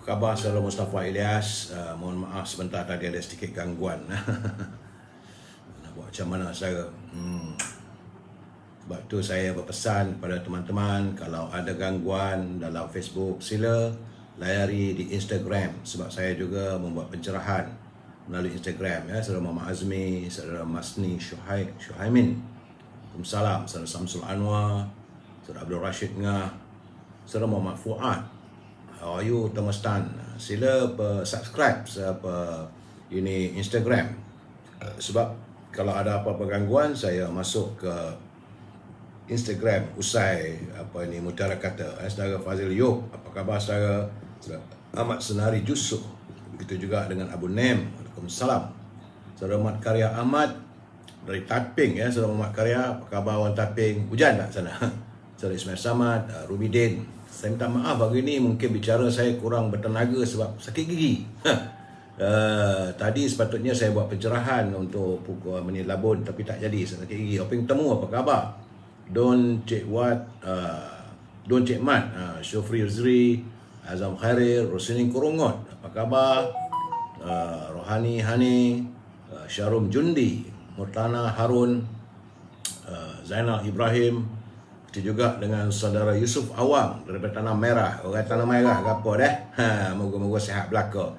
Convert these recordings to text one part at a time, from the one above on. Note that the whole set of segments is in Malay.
khabar saudara Mustafa Ilyas? Mohon maaf sebentar tadi ada sedikit gangguan. Nak buat macam mana saudara? Sebab tu saya berpesan kepada teman-teman, kalau ada gangguan dalam Facebook, sila layari di Instagram. Sebab saya juga membuat pencerahan melalui Instagram, ya. Saudara Muhammad Azmi, saudara Masni Syuhaimin, Waalaikumsalam, saudara Samsul Anwar, saudara Abdul Rashid Ngah, saudara Muhammad Fuad. How are you, Thomas Tan? Sila subscribe ini Instagram. Sebab kalau ada apa-apa gangguan, saya masuk ke Instagram usai mutiara kata. Saudara Fazil Yop, apa khabar saudara? Saudara Ahmad Senari Jusuh, begitu juga dengan Abu Nem. Waalaikumsalam. Saudara Muhammad Karya Ahmad dari Taping, ya. Saudara Muhammad Karya, apa khabar orang Taping? Hujan tak sana? Saudara Ismail Samad, Rubidin. Saya minta maaf hari ini mungkin bicara saya kurang bertenaga sebab sakit gigi. Tadi sepatutnya saya buat pencerahan untuk pukul menit labun, tapi tak jadi, sakit gigi. Oping temu, apa khabar? Don Cik Wat, Don Cik Mat, Syufri Rizri, Azam Khairil, Rosini Kurungot, apa khabar? Rohani Hani, Syarum Jundi, Murtana Harun, Zainal Ibrahim, juga dengan saudara Yusuf Awang daripada Tanah Merah. Orang Tanah Merah ke apa dah? Moga-moga sihat belaka.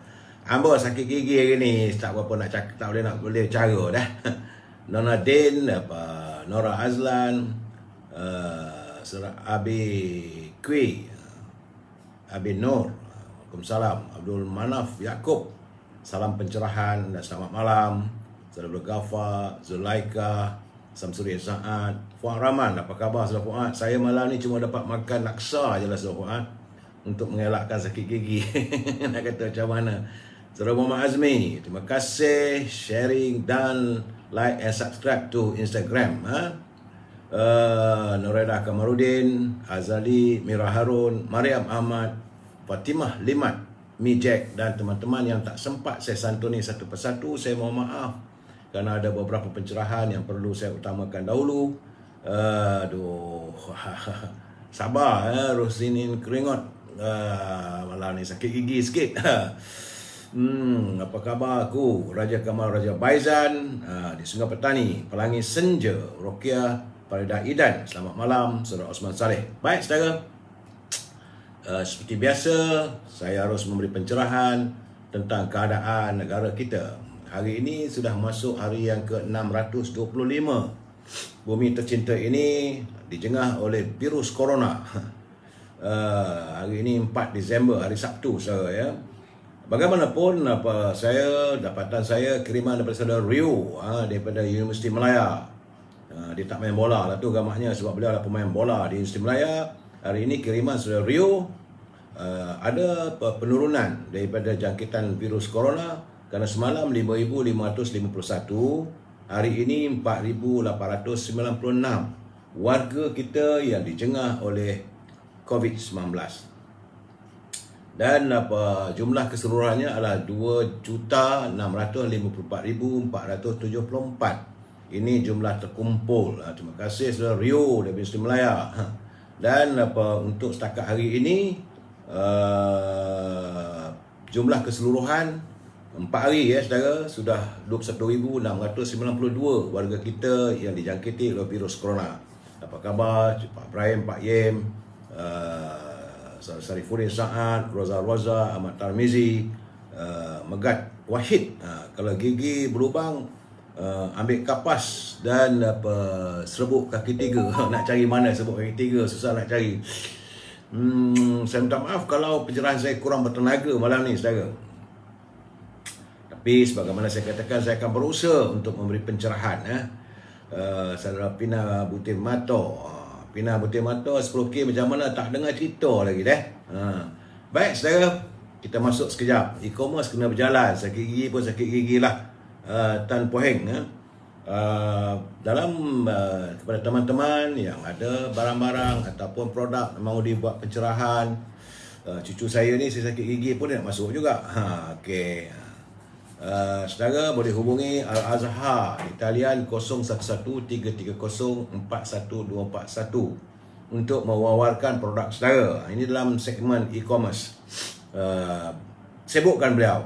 Hamba sakit gigi hari ni, tak berapa nak cakap, tak boleh cara dah. Nona Din, Nora Azlan, saudara Abi Kui, Abi Nur, Waalaikumsalam, Abdul Manaf Yaakob, salam pencerahan dan selamat malam. Saudara Abdul Ghaffar, Zulaika, Samsuri Saad, Fuad Rahman, apa khabar saudara Fuad? Saya malam ni cuma dapat makan laksa je lah saudara Fuad, untuk mengelakkan sakit gigi. Nak kata macam mana? Saudara Muhammad Azmi, terima kasih sharing dan like and subscribe to Instagram. Noredah Kamarudin, Azali, Mira Harun, Mariam Ahmad, Fatimah Limat, Mijek dan teman-teman yang tak sempat saya santuni satu persatu, saya mohon maaf. Kerana ada beberapa pencerahan yang perlu saya utamakan dahulu. Sabar, Rosinin Keringot. Malam ni sakit gigi sikit. Apa khabar aku? Raja Kamal Raja Baizan, di Sungai Petani, Pelangi Senja, Rokia Farida Idan. Selamat malam, saudara Osman Saleh. Baik saudara, seperti biasa saya harus memberi pencerahan tentang keadaan negara kita. Hari ini sudah masuk hari yang ke-625. Bumi tercinta ini dijengah oleh virus corona. Hari ini 4 Disember, hari Sabtu saudara, ya. Bagaimanapun dapatan saya kiriman daripada saudara Rio, daripada Universiti Malaya. Dia tak main bola lah tu gamaknya, sebab beliau adalah pemain bola di Universiti Malaya. Hari ini kiriman saudara Rio, ada penurunan daripada jangkitan virus corona. Kerana semalam 5,551, hari ini 4,896 warga kita yang dijengah oleh COVID-19. Dan jumlah keseluruhannya adalah 2,654,474. Ini jumlah terkumpul. Terima kasih saudara Rio dari Universiti Malaya. Dan untuk setakat hari ini, jumlah keseluruhan 4 hari, ya saudara, sudah 21,692 warga kita yang dijangkiti oleh virus corona. Apa khabar Pak Ibrahim, Pak Yem, Sarifuddin Saad, Roza, Ahmad Tarmizi, Megat Wahid. Kalau gigi berlubang, ambil kapas dan serbuk kaki tiga. Nak cari mana serbuk kaki tiga, susah nak cari. Saya minta maaf kalau pencerahan saya kurang bertenaga malam ni saudara. Tapi sebagaimana saya katakan, saya akan berusaha untuk memberi pencerahan. Saudara Pina Butir Mato, 10K macam mana tak dengar cerita lagi dah. Baik saudara, kita masuk sekejap. E-commerce kena berjalan, sakit gigi pun sakit gigi lah. Tan Poheng, dalam kepada teman-teman yang ada barang-barang ataupun produk mau dibuat pencerahan. Cucu saya ni, saya sakit gigi pun dia nak masuk juga. Okey. Saudara boleh hubungi Al-Azhar di talian 0113304121 untuk mewawarkan produk saudara. Ini dalam segmen e-commerce. sibukkan beliau.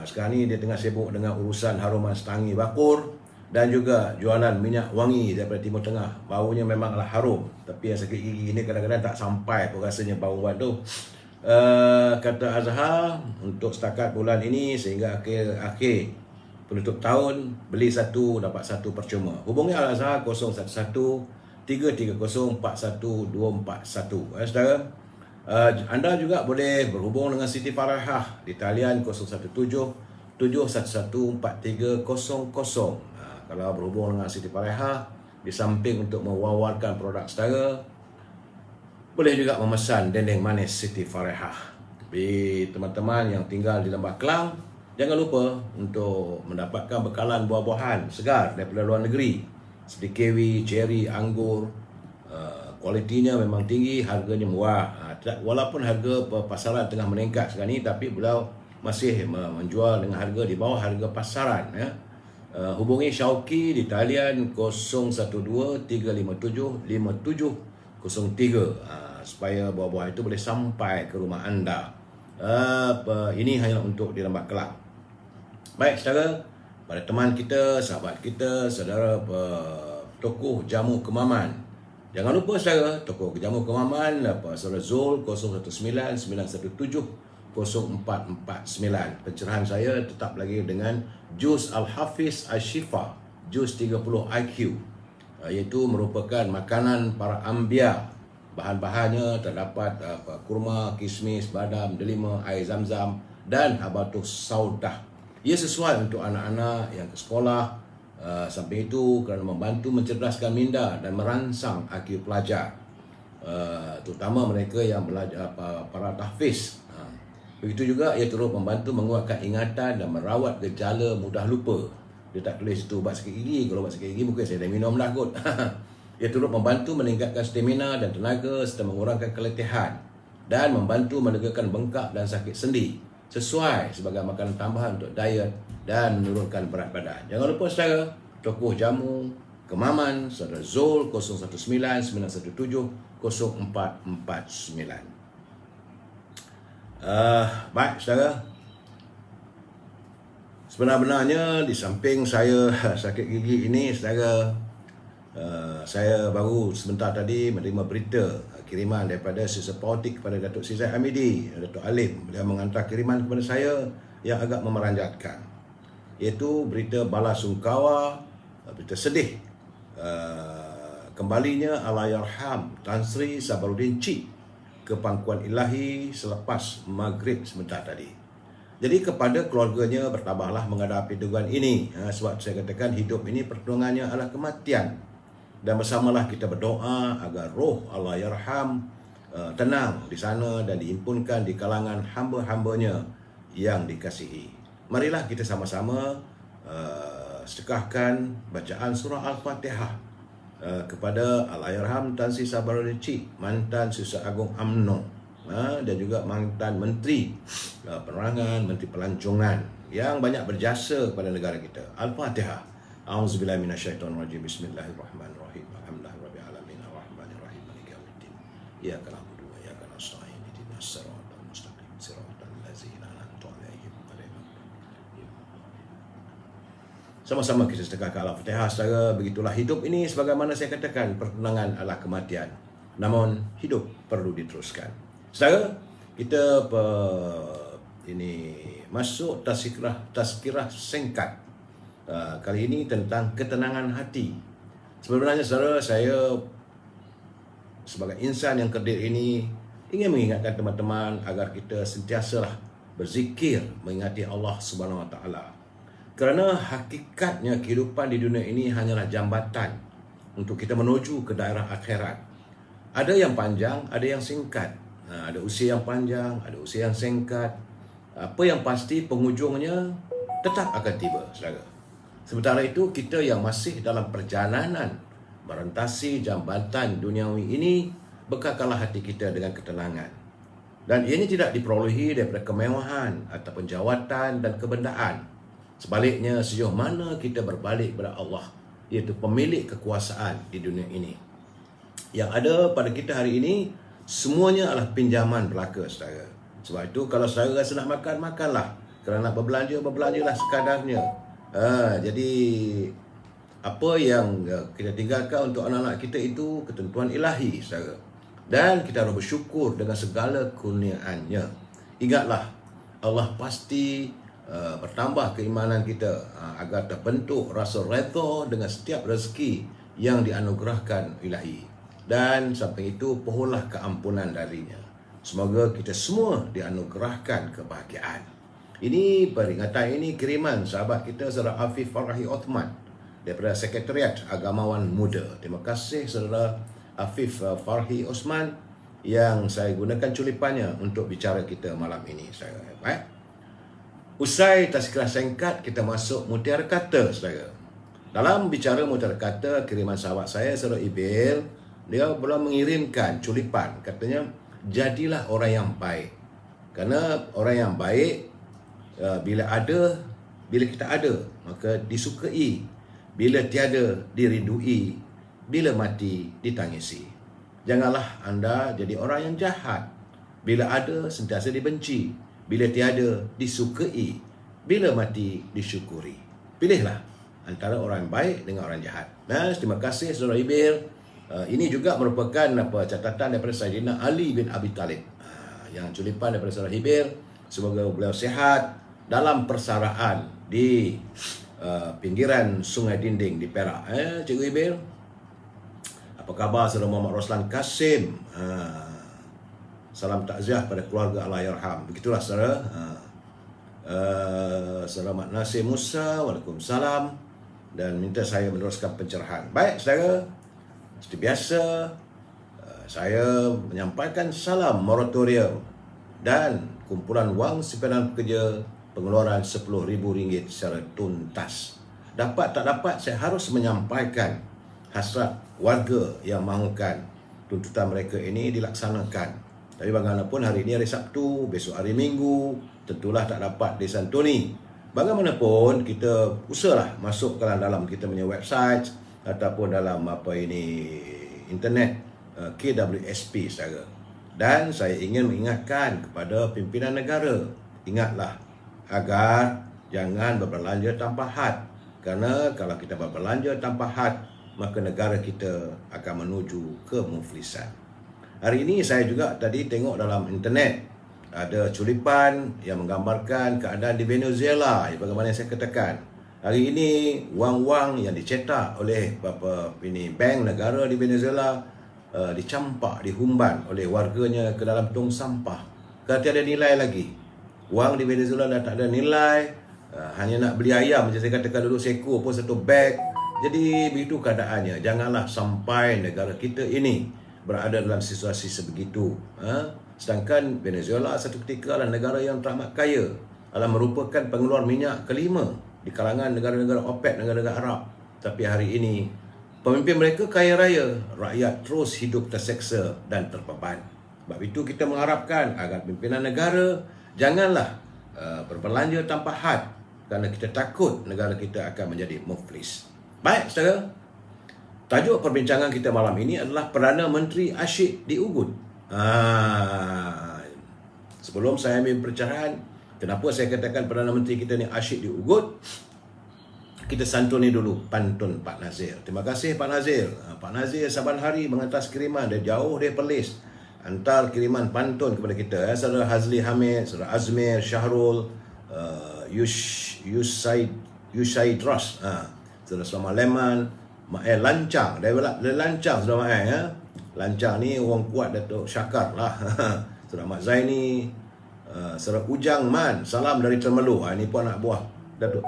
Sekarang ni dia tengah sibuk dengan urusan haruman Setangi Bakur dan juga jualan minyak wangi daripada Timur Tengah. Baunya memanglah harum, tapi yang sakit gigi ni kadang-kadang tak sampai pun rasanya bau tu. Kata Azhar, untuk setakat bulan ini sehingga akhir penutup tahun, beli satu dapat satu percuma. Hubungi Al-Azhar 011 330 41241. Saudara, anda juga boleh berhubung dengan Siti Farahah di talian 017 711 4300. Kalau berhubung dengan Siti Farahah, di samping untuk mewawarkan produk saudara, boleh juga memesan dendeng manis Siti Farahah. Tapi teman-teman yang tinggal di Lembah Kelang, jangan lupa untuk mendapatkan bekalan buah-buahan segar daripada luar negeri seperti kiwi, ceri, anggur. Kualitinya memang tinggi, harganya murah. Walaupun harga pasaran tengah meningkat sekarang ni, tapi beliau masih menjual dengan harga di bawah harga pasaran. Hubungi Syauqi di talian 012 357 5703 supaya buah-buah itu boleh sampai ke rumah anda. Ini hanya untuk di Lembah Kelang. Baik saudara, pada teman kita, sahabat kita, saudara tokoh jamu kemaman, jangan lupa saudara, tokoh jamu kemaman saudara Zul 019 917 0449. Pencerahan saya tetap lagi dengan jus Al-Hafiz Al-Shifa, jus 30 IQ, iaitu merupakan makanan para anbiya. Bahan-bahannya terdapat kurma, kismis, badam, delima, air zam-zam dan habatus saudah. Ia sesuai untuk anak-anak yang ke sekolah. Samping itu kerana membantu mencerdaskan minda dan merangsang IQ pelajar, terutama mereka yang belajar para tahfiz. Begitu juga ia turut membantu menguatkan ingatan dan merawat gejala mudah lupa. Dia tak tulis itu ubat sakit gigi. Kalau ubat sakit gigi mungkin saya dah minum dah kot. Ia turut membantu meningkatkan stamina dan tenaga serta mengurangkan keletihan dan membantu melegakan bengkak dan sakit sendi, sesuai sebagai makanan tambahan untuk diet dan menurunkan berat badan. Jangan lupa saudara, tokoh jamu kemaman saudara Zul 019 917 0449. Baik saudara, sebenarnya di samping saya sakit gigi ini saudara, saya baru sebentar tadi menerima berita kiriman daripada Sisa Politik kepada Datuk Sri Zahid Hamidi, Datuk Alim. Beliau mengantar kiriman kepada saya yang agak memeranjatkan, iaitu berita bala sungkawa, berita sedih kembalinya Allahyarham Tan Sri Sabaruddin Cik ke pangkuan ilahi selepas maghrib sebentar tadi. Jadi kepada keluarganya bertabahlah menghadapi dugaan ini, sebab saya katakan hidup ini pertolongannya adalah kematian. Dan bersamalah kita berdoa agar roh Allahyarham tenang di sana dan diimpunkan di kalangan hamba-hambanya yang dikasihi. Marilah kita sama-sama sedekahkan bacaan surah Al-Fatihah kepada Allahyarham Tan Sri Sabaruddin Cik, mantan Susah Agung UMNO, dan juga mantan Menteri Penerangan, Menteri Pelancongan yang banyak berjasa kepada negara kita. Al-Fatihah. A'udzubillahi minasyaitonirrajim. Bismillahirrahmanirrahim. Alhamdulillahirabbil alamin arrahmanirrahim maliki yaumiddin. Iyyaka na'budu wa iyyaka nasta'in. Ihdinas siratal mustaqim. Siratal ladzina an'amta 'alaihim ghairil maghdubi. Sama-sama kita sedekahkan Al-Fatihah saudara. Begitulah hidup ini, sebagaimana saya katakan, pertunangan adalah kematian. Namun hidup perlu diteruskan. Saudara, kita ini masuk tazkirah singkat. Kali ini tentang ketenangan hati. Sebenarnya saudara, saya sebagai insan yang kerdil ini ingin mengingatkan teman-teman agar kita sentiasalah berzikir, mengingati Allah Subhanahu Wa Taala. Kerana hakikatnya kehidupan di dunia ini hanyalah jambatan untuk kita menuju ke daerah akhirat. Ada yang panjang, ada yang singkat. Ada usia yang panjang, ada usia yang singkat. Apa yang pasti penghujungnya tetap akan tiba, saudara. Sementara itu, kita yang masih dalam perjalanan merentasi jambatan duniawi ini, bekalkanlah hati kita dengan ketenangan. Dan ini tidak diperolehi daripada kemewahan ataupun jawatan dan kebendaan. Sebaliknya, sejauh mana kita berbalik kepada Allah, iaitu pemilik kekuasaan di dunia ini. Yang ada pada kita hari ini, semuanya adalah pinjaman belaka, saudara. Sebab itu kalau saudara rasa nak makan, makanlah. Kalau nak berbelanja, berbelanjalah sekadarnya. Jadi apa yang kita tinggalkan untuk anak-anak kita itu ketentuan ilahi, saudara. Dan kita harus bersyukur dengan segala kurniaannya. Ingatlah, Allah pasti bertambah keimanan kita agar terbentuk rasa redha dengan setiap rezeki yang dianugerahkan ilahi. Dan sampai itu pohonlah keampunan darinya. Semoga kita semua dianugerahkan kebahagiaan. Ini peringatan ini kiriman sahabat kita Saudara Afif Farhi Othman daripada Sekretariat Agamawan Muda. Terima kasih Saudara Afif Farhi Osman yang saya gunakan culipannya untuk bicara kita malam ini. Baik. Usai tazkirah singkat, kita masuk mutiara kata, saudara. Dalam bicara mutiara kata, kiriman sahabat saya Saudara Ibil, dia belum mengirimkan culipan. Katanya, jadilah orang yang baik. Karena orang yang baik, bila kita ada, maka disukai. Bila tiada, dirindui. Bila mati, ditangisi. Janganlah anda jadi orang yang jahat. Bila ada, sentiasa dibenci. Bila tiada, disukai. Bila mati, disyukuri. Pilihlah antara orang yang baik dengan orang jahat. Nah, terima kasih Saudara Ibil. Ini juga merupakan catatan daripada Saidina Ali bin Abi Talib. Yang culipan daripada Saudara Ibil. Semoga beliau sihat dalam persaraan di pinggiran Sungai Dinding di Perak. Cikgu Ibil, apa khabar Saudara Muhammad Roslan Kasim? Salam takziah pada keluarga Allahyarham. Begitulah saudara. Saudara Mat Nasir Musa, Waalaikumsalam, dan minta saya meneruskan pencerahan. Baik saudara, seperti biasa saya menyampaikan salam moratorium dan kumpulan wang simpanan pekerja pengeluaran RM10,000 secara tuntas. Dapat tak dapat, saya harus menyampaikan hasrat warga yang mahukan tuntutan mereka ini dilaksanakan. Tapi bagaimanapun hari ini hari Sabtu, besok hari Minggu, tentulah tak dapat disantuni. Bagaimanapun kita usahalah masuk ke dalam kita punya website ataupun dalam internet KWSP saudara. Dan saya ingin mengingatkan kepada pimpinan negara, ingatlah agar jangan berbelanja tanpa had. Kerana kalau kita berbelanja tanpa had, maka negara kita akan menuju kemuflisan. Hari ini saya juga tadi tengok dalam internet ada culipan yang menggambarkan keadaan di Venezuela. Bagaimana saya katakan, hari ini wang-wang yang dicetak oleh bank negara di Venezuela dicampak, dihumban oleh warganya ke dalam tong sampah. Kerana tiada nilai lagi. Wang di Venezuela dah tak ada nilai. Hanya nak beli ayam, macam saya katakan dulu, seekor pun satu beg. Jadi begitu keadaannya. Janganlah sampai negara kita ini berada dalam situasi sebegitu. Sedangkan Venezuela satu ketika adalah negara yang teramat kaya, adalah merupakan pengeluar minyak kelima di kalangan negara-negara OPEC, negara-negara Arab. Tapi hari ini pemimpin mereka kaya raya, rakyat terus hidup terseksa dan terbeban. Sebab itu kita mengharapkan agar pimpinan negara janganlah berbelanja tanpa had, kerana kita takut negara kita akan menjadi muflis. Baik saudara, tajuk perbincangan kita malam ini adalah Perdana Menteri asyik di Ubud. Sebelum saya ambil pencerahan, kenapa saya katakan Perdana Menteri kita ni asyik di Ubud, kita santuni dulu pantun Pak Nazir. Terima kasih Pak Nazir. Pak Nazir saban hari mengantas kiriman dari jauh dari Perlis. Hantar kiriman pantun kepada kita. Saudara Hazli Hamid, Saudara Azmir, Syahrul, Yusaid Ras, Saudara Selamat Leman, Ma'el Lancang. Dari Lancang Saudara Ma'el ya. Lancang ni orang kuat Datuk Syakar lah. Saudara Mat Zaini, Saudara Ujang Man, salam dari Termelu. Ini pun anak buah Datuk.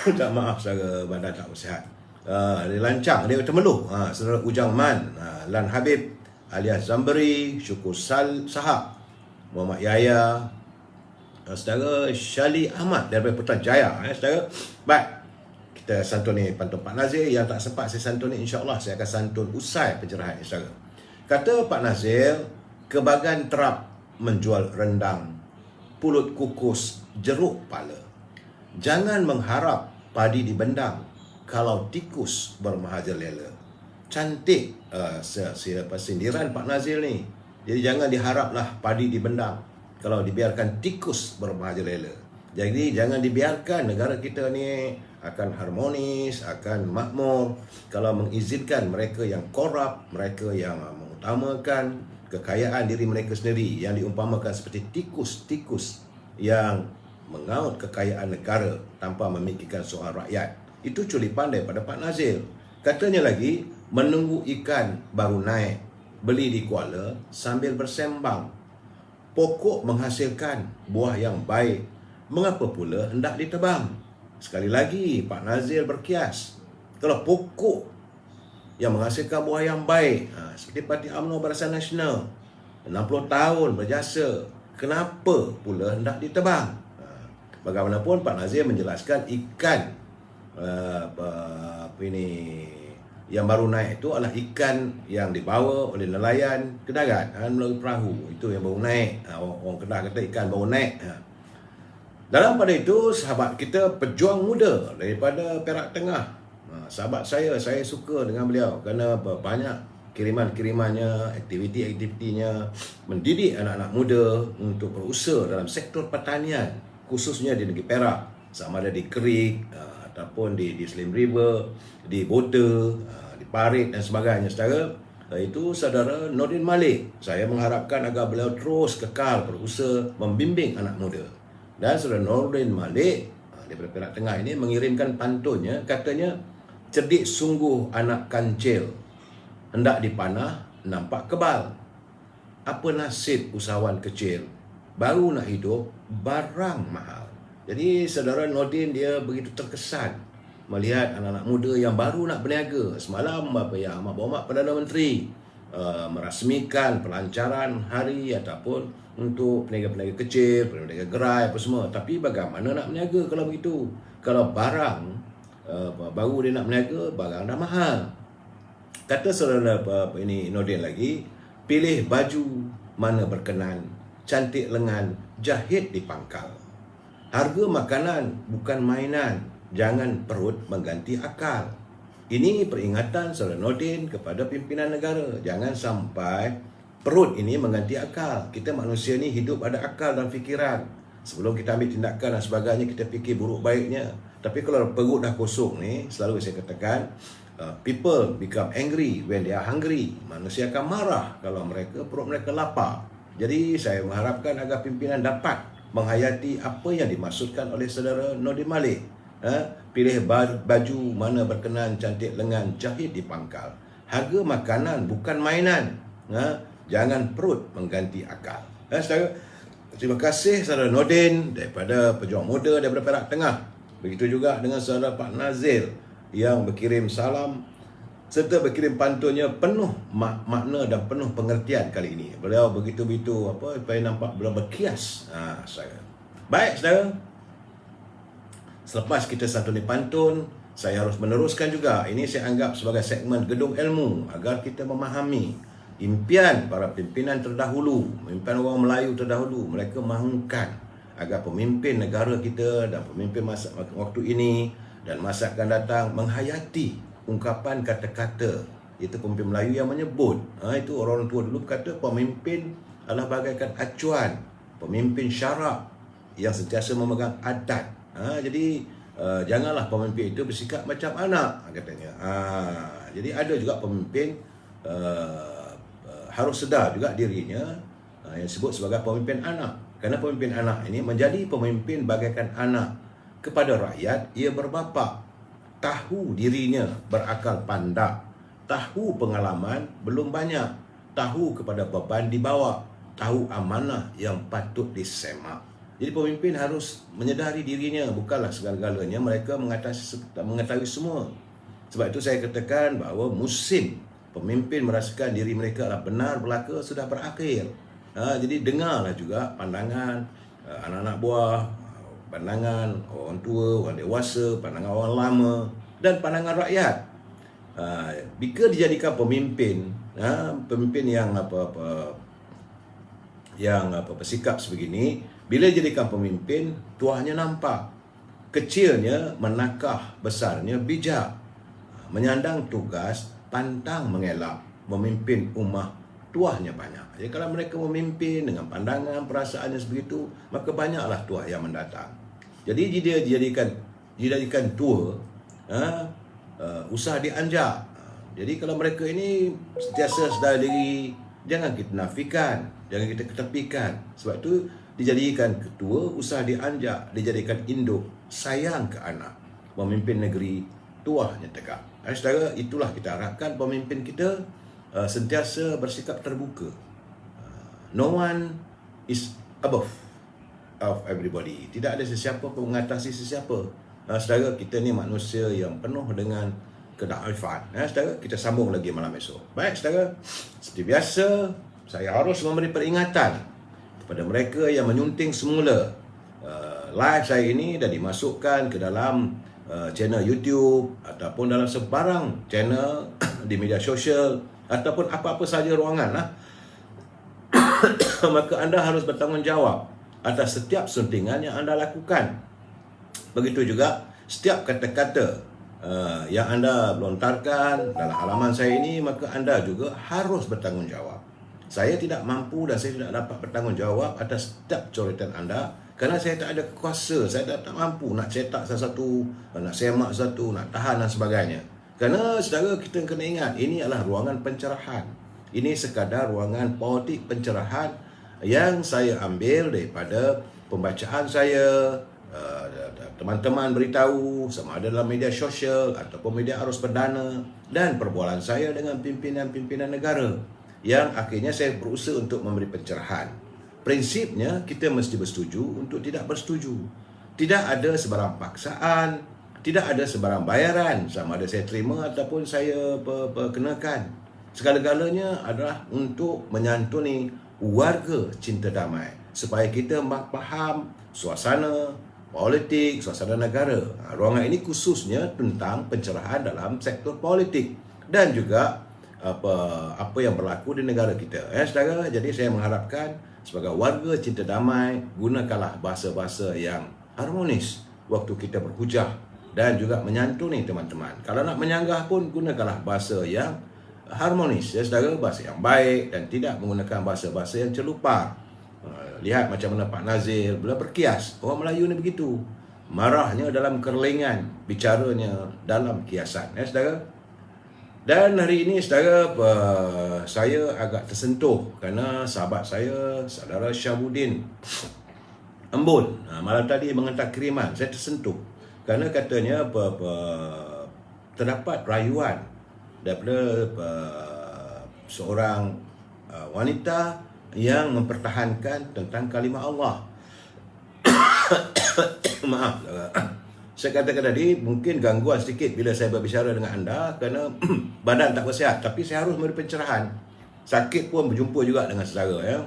Tak maaf saudara badan tak bersihat. Dari Lancang, dari Termelu. Saudara Ujang Man, Lan Habib alias Zamberi, Syukur Sahab, Muhammad Yahya, saudara Syali Ahmad daripada Putrajaya. Saudara, baik, kita santuni pantun Pak Nazir. Yang tak sempat saya santuni, insyaAllah saya akan santun usai pencerahan ini saudara. Kata Pak Nazir, kebagan terap menjual rendang, pulut kukus jeruk pala. Jangan mengharap padi dibendang kalau tikus bermahajalela. Cantik sindiran Pak Nazir ni. Jadi jangan diharaplah padi dibendang kalau dibiarkan tikus bermerajalela. Jadi jangan dibiarkan negara kita ni akan harmonis, akan makmur kalau mengizinkan mereka yang korup, mereka yang mengutamakan kekayaan diri mereka sendiri, yang diumpamakan seperti tikus-tikus yang mengaut kekayaan negara tanpa memikirkan soal rakyat. Itu curi pandai pada Pak Nazir. Katanya lagi, menunggu ikan baru naik, beli di Kuala sambil bersembang. Pokok menghasilkan buah yang baik, mengapa pula hendak ditebang? Sekali lagi, Pak Nazir berkias. Kalau pokok yang menghasilkan buah yang baik, seperti Parti UMNO Barisan Nasional, 60 tahun berjasa, kenapa pula hendak ditebang? Bagaimanapun Pak Nazir menjelaskan ikan yang baru naik itu adalah ikan yang dibawa oleh nelayan ke darat melalui perahu. Itu yang baru naik. Orang Kedah kata ikan baru naik. Dalam pada itu, sahabat kita pejuang muda daripada Perak Tengah, sahabat saya suka dengan beliau kerana banyak kiriman-kirimannya, aktiviti-aktivitinya mendidik anak-anak muda untuk berusaha dalam sektor pertanian, khususnya di negeri Perak, sama ada di Kerik ataupun di Slim River, di Bota, di Parit dan sebagainya. Saudara, itu saudara Nordin Malik, saya mengharapkan agar beliau terus kekal berusaha membimbing anak muda. Dan saudara Nordin Malik daripada Perak Tengah ini mengirimkan pantunnya, katanya, cerdik sungguh anak kancil, hendak dipanah nampak kebal. Apa nasib usahawan kecil, baru nak hidup barang mahal. Jadi saudara Nordin dia begitu terkesan melihat anak-anak muda yang baru nak berniaga. Semalam yang Amat Berhormat Perdana Menteri merasmikan pelancaran hari ataupun untuk peniaga-peniaga kecil, peniaga gerai apa semua. Tapi bagaimana nak berniaga kalau begitu? Kalau barang baru dia nak berniaga, barang dah mahal. Kata saudara Nordin lagi, pilih baju mana berkenan, cantik lengan, jahit di pangkal. Harga makanan bukan mainan, jangan perut mengganti akal. Ini peringatan saudara Nordin kepada pimpinan negara. Jangan sampai perut ini mengganti akal. Kita manusia ni hidup ada akal dan fikiran. Sebelum kita ambil tindakan dan sebagainya, kita fikir buruk baiknya. Tapi kalau perut dah kosong ni, selalu saya katakan, people become angry when they are hungry. Manusia akan marah kalau perut mereka lapar. Jadi saya mengharapkan agar pimpinan dapat menghayati apa yang dimaksudkan oleh saudara Nordin Malik. Pilih baju mana berkenan, cantik lengan, jahit di pangkal. Harga makanan bukan mainan. Jangan perut mengganti akal. Saudara, terima kasih saudara Nordin daripada pejuang muda daripada Perak Tengah. Begitu juga dengan saudara Pak Nazir yang berkirim salam serta berkirim pantunnya penuh makna dan penuh pengertian kali ini. Beliau begitu-begitu supaya nampak beliau berkias. Saya. Baik saudara. Selepas kita santuni pantun, saya harus meneruskan juga. Ini saya anggap sebagai segmen Gedung Ilmu agar kita memahami impian para pimpinan terdahulu, pimpinan orang Melayu terdahulu. Mereka mahukan agar pemimpin negara kita dan pemimpin masa waktu ini dan masa akan datang menghayati ungkapan kata-kata. Itu pemimpin Melayu yang menyebut, itu orang tua dulu kata pemimpin adalah bagaikan acuan, pemimpin syarab yang sentiasa memegang adat. Jadi janganlah pemimpin itu bersikap macam anak, katanya. Jadi ada juga pemimpin harus sedar juga dirinya yang disebut sebagai pemimpin anak. Kerana pemimpin anak ini menjadi pemimpin bagaikan anak kepada rakyat. Ia berbapa, tahu dirinya berakal pandak, tahu pengalaman belum banyak, tahu kepada beban dibawa, tahu amanah yang patut disemak. Jadi pemimpin harus menyedari dirinya, bukanlah segala-galanya mereka mengetahui semua. Sebab itu saya katakan bahawa musim pemimpin merasakan diri mereka adalah benar belaka sudah berakhir. Jadi dengarlah juga pandangan anak-anak buah, pandangan orang tua, orang dewasa, pandangan orang lama dan pandangan rakyat. Jika dijadikan pemimpin, pemimpin yang bersikap sebegini, bila jadikan pemimpin, tuahnya nampak, kecilnya menakah, besarnya bijak, menyandang tugas, pantang mengelak, memimpin ummah tuahnya banyak. Jadi kalau mereka memimpin dengan pandangan, perasaannya sebegitu, maka banyaklah tuah yang mendatang. Jadi dia dijadikan tua, usaha dianjak. Jadi kalau mereka ini sentiasa sedar diri, jangan kita nafikan, jangan kita ketepikan. Sebab itu dijadikan ketua, usaha dianjak, dijadikan induk, sayang ke anak, memimpin negeri, tuahnya tegak. Saudara, itulah kita harapkan pemimpin kita sentiasa bersikap terbuka. No one is above of everybody. Tidak ada sesiapa pun mengatasi sesiapa. Saudara, kita ni manusia yang penuh dengan kedaifan. Saudara, kita sambung lagi malam esok. Baik saudara, seperti biasa, saya harus memberi peringatan kepada mereka yang menyunting semula live saya ini dan dimasukkan ke dalam channel YouTube ataupun dalam sebarang channel di media sosial ataupun apa-apa saja ruangan lah. Maka anda harus bertanggungjawab atas setiap suntingan yang anda lakukan. Begitu juga setiap kata-kata yang anda lontarkan dalam halaman saya ini, maka anda juga harus bertanggungjawab. Saya tidak mampu dan saya tidak dapat bertanggungjawab atas setiap coretan anda kerana saya tak ada kuasa, saya tak mampu nak cetak sesuatu, nak semak sesuatu, nak tahan dan sebagainya. Kerana saudara, kita kena ingat, ini adalah ruangan pencerahan. Ini sekadar ruangan politik pencerahan yang saya ambil daripada pembacaan saya, teman-teman beritahu sama ada dalam media sosial ataupun media arus perdana, dan perbualan saya dengan pimpinan-pimpinan negara yang akhirnya saya berusaha untuk memberi pencerahan. Prinsipnya kita mesti bersetuju untuk tidak bersetuju. Tidak ada sebarang paksaan, tidak ada sebarang bayaran sama ada saya terima ataupun saya kenakan. Segala-galanya adalah untuk menyantuni warga cinta damai supaya kita faham suasana politik, suasana negara. Ruangan ini khususnya tentang pencerahan dalam sektor politik dan juga apa yang berlaku di negara kita. Saudara, jadi saya mengharapkan sebagai warga cinta damai, gunakanlah bahasa-bahasa yang harmonis waktu kita berhujah dan juga menyantuni teman-teman. Kalau nak menyanggah pun gunakanlah bahasa yang harmonis, saudara, bahasa yang baik dan tidak menggunakan bahasa-bahasa yang celupar. Lihat macam mana Pak Nazir bila berkias. Orang Melayu ni begitu. Marahnya dalam kerlengan, bicaranya dalam kiasan. Saudara. Dan hari ini saudara, saya agak tersentuh kerana sahabat saya, saudara Syabuddin Embun, malam tadi menghantar kiriman. Saya tersentuh kerana katanya terdapat rayuan daripada seorang wanita yang mempertahankan tentang kalimah Allah. Maaf, saya katakan tadi mungkin gangguan sedikit bila saya berbicara dengan anda kerana badan tak bersihat, tapi saya harus memberi pencerahan. Sakit pun berjumpa juga dengan saudara, ya.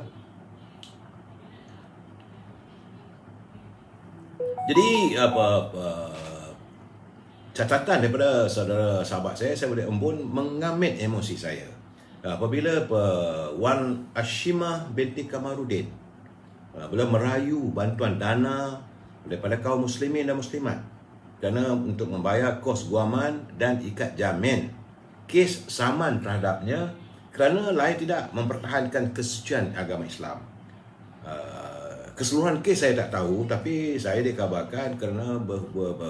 Jadi catatan daripada saudara sahabat saya boleh Embun mengamit emosi saya apabila Wan Ashimah binti Kamarudin bila merayu bantuan dana daripada kaum muslimin dan muslimat kerana untuk membayar kos guaman dan ikat jamin kes saman terhadapnya kerana lain tidak mempertahankan kesucian agama Islam. Keseluruhan kes saya tak tahu, tapi saya dikabarkan kerana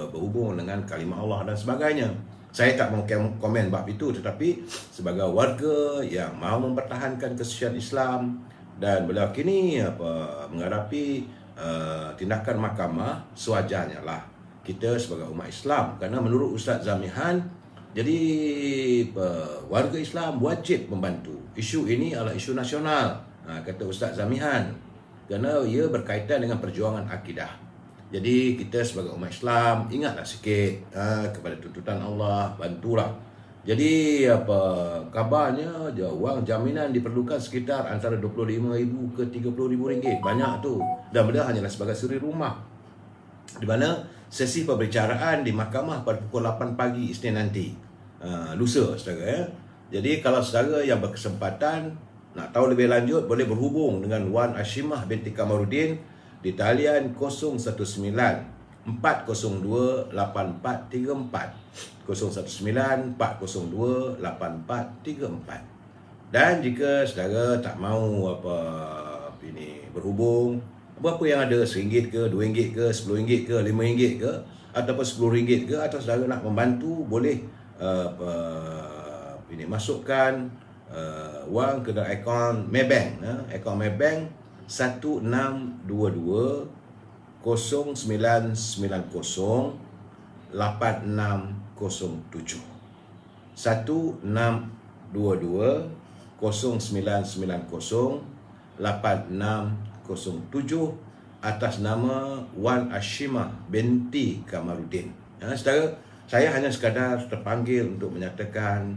berhubung dengan kalimah Allah dan sebagainya. Saya tak mau komen bab itu, tetapi sebagai warga yang mahu mempertahankan kesucian Islam dan beliau kini menghadapi tindakan mahkamah, sewajarnya lah kita sebagai umat Islam. Kerana menurut Ustaz Zamihan, jadi warga Islam wajib membantu. Isu ini adalah isu nasional, kata Ustaz Zamihan, kerana ia berkaitan dengan perjuangan akidah. Jadi kita sebagai umat Islam ingatlah sikit kepada tuntutan Allah, bantulah. Jadi kabarnya wang jaminan diperlukan sekitar antara RM25,000 ke RM30,000. Banyak tu. Dan benda hanyalah sebagai suri rumah. Di mana sesi pembicaraan di mahkamah pada pukul 8 pagi Isnin nanti. Lusa, saudara, ya. Jadi kalau saudara yang berkesempatan nak tahu lebih lanjut, boleh berhubung dengan Wan Ashimah binti Kamarudin di talian 019-402-8434, 019-402-8434. Dan jika saudara tak mahu berhubung, berapa yang ada, RM1 ke, RM2 ke, RM10 ke, RM5 ke, ataupun RM10 ke, atau saudara nak membantu, boleh masukkan wang ke dalam akaun Maybank. Akaun Maybank 1622 0990 8607 1622 0990 8607 atas nama Wan Ashimah binti Kamarudin. Saudara, saya hanya sekadar terpanggil untuk menyatakan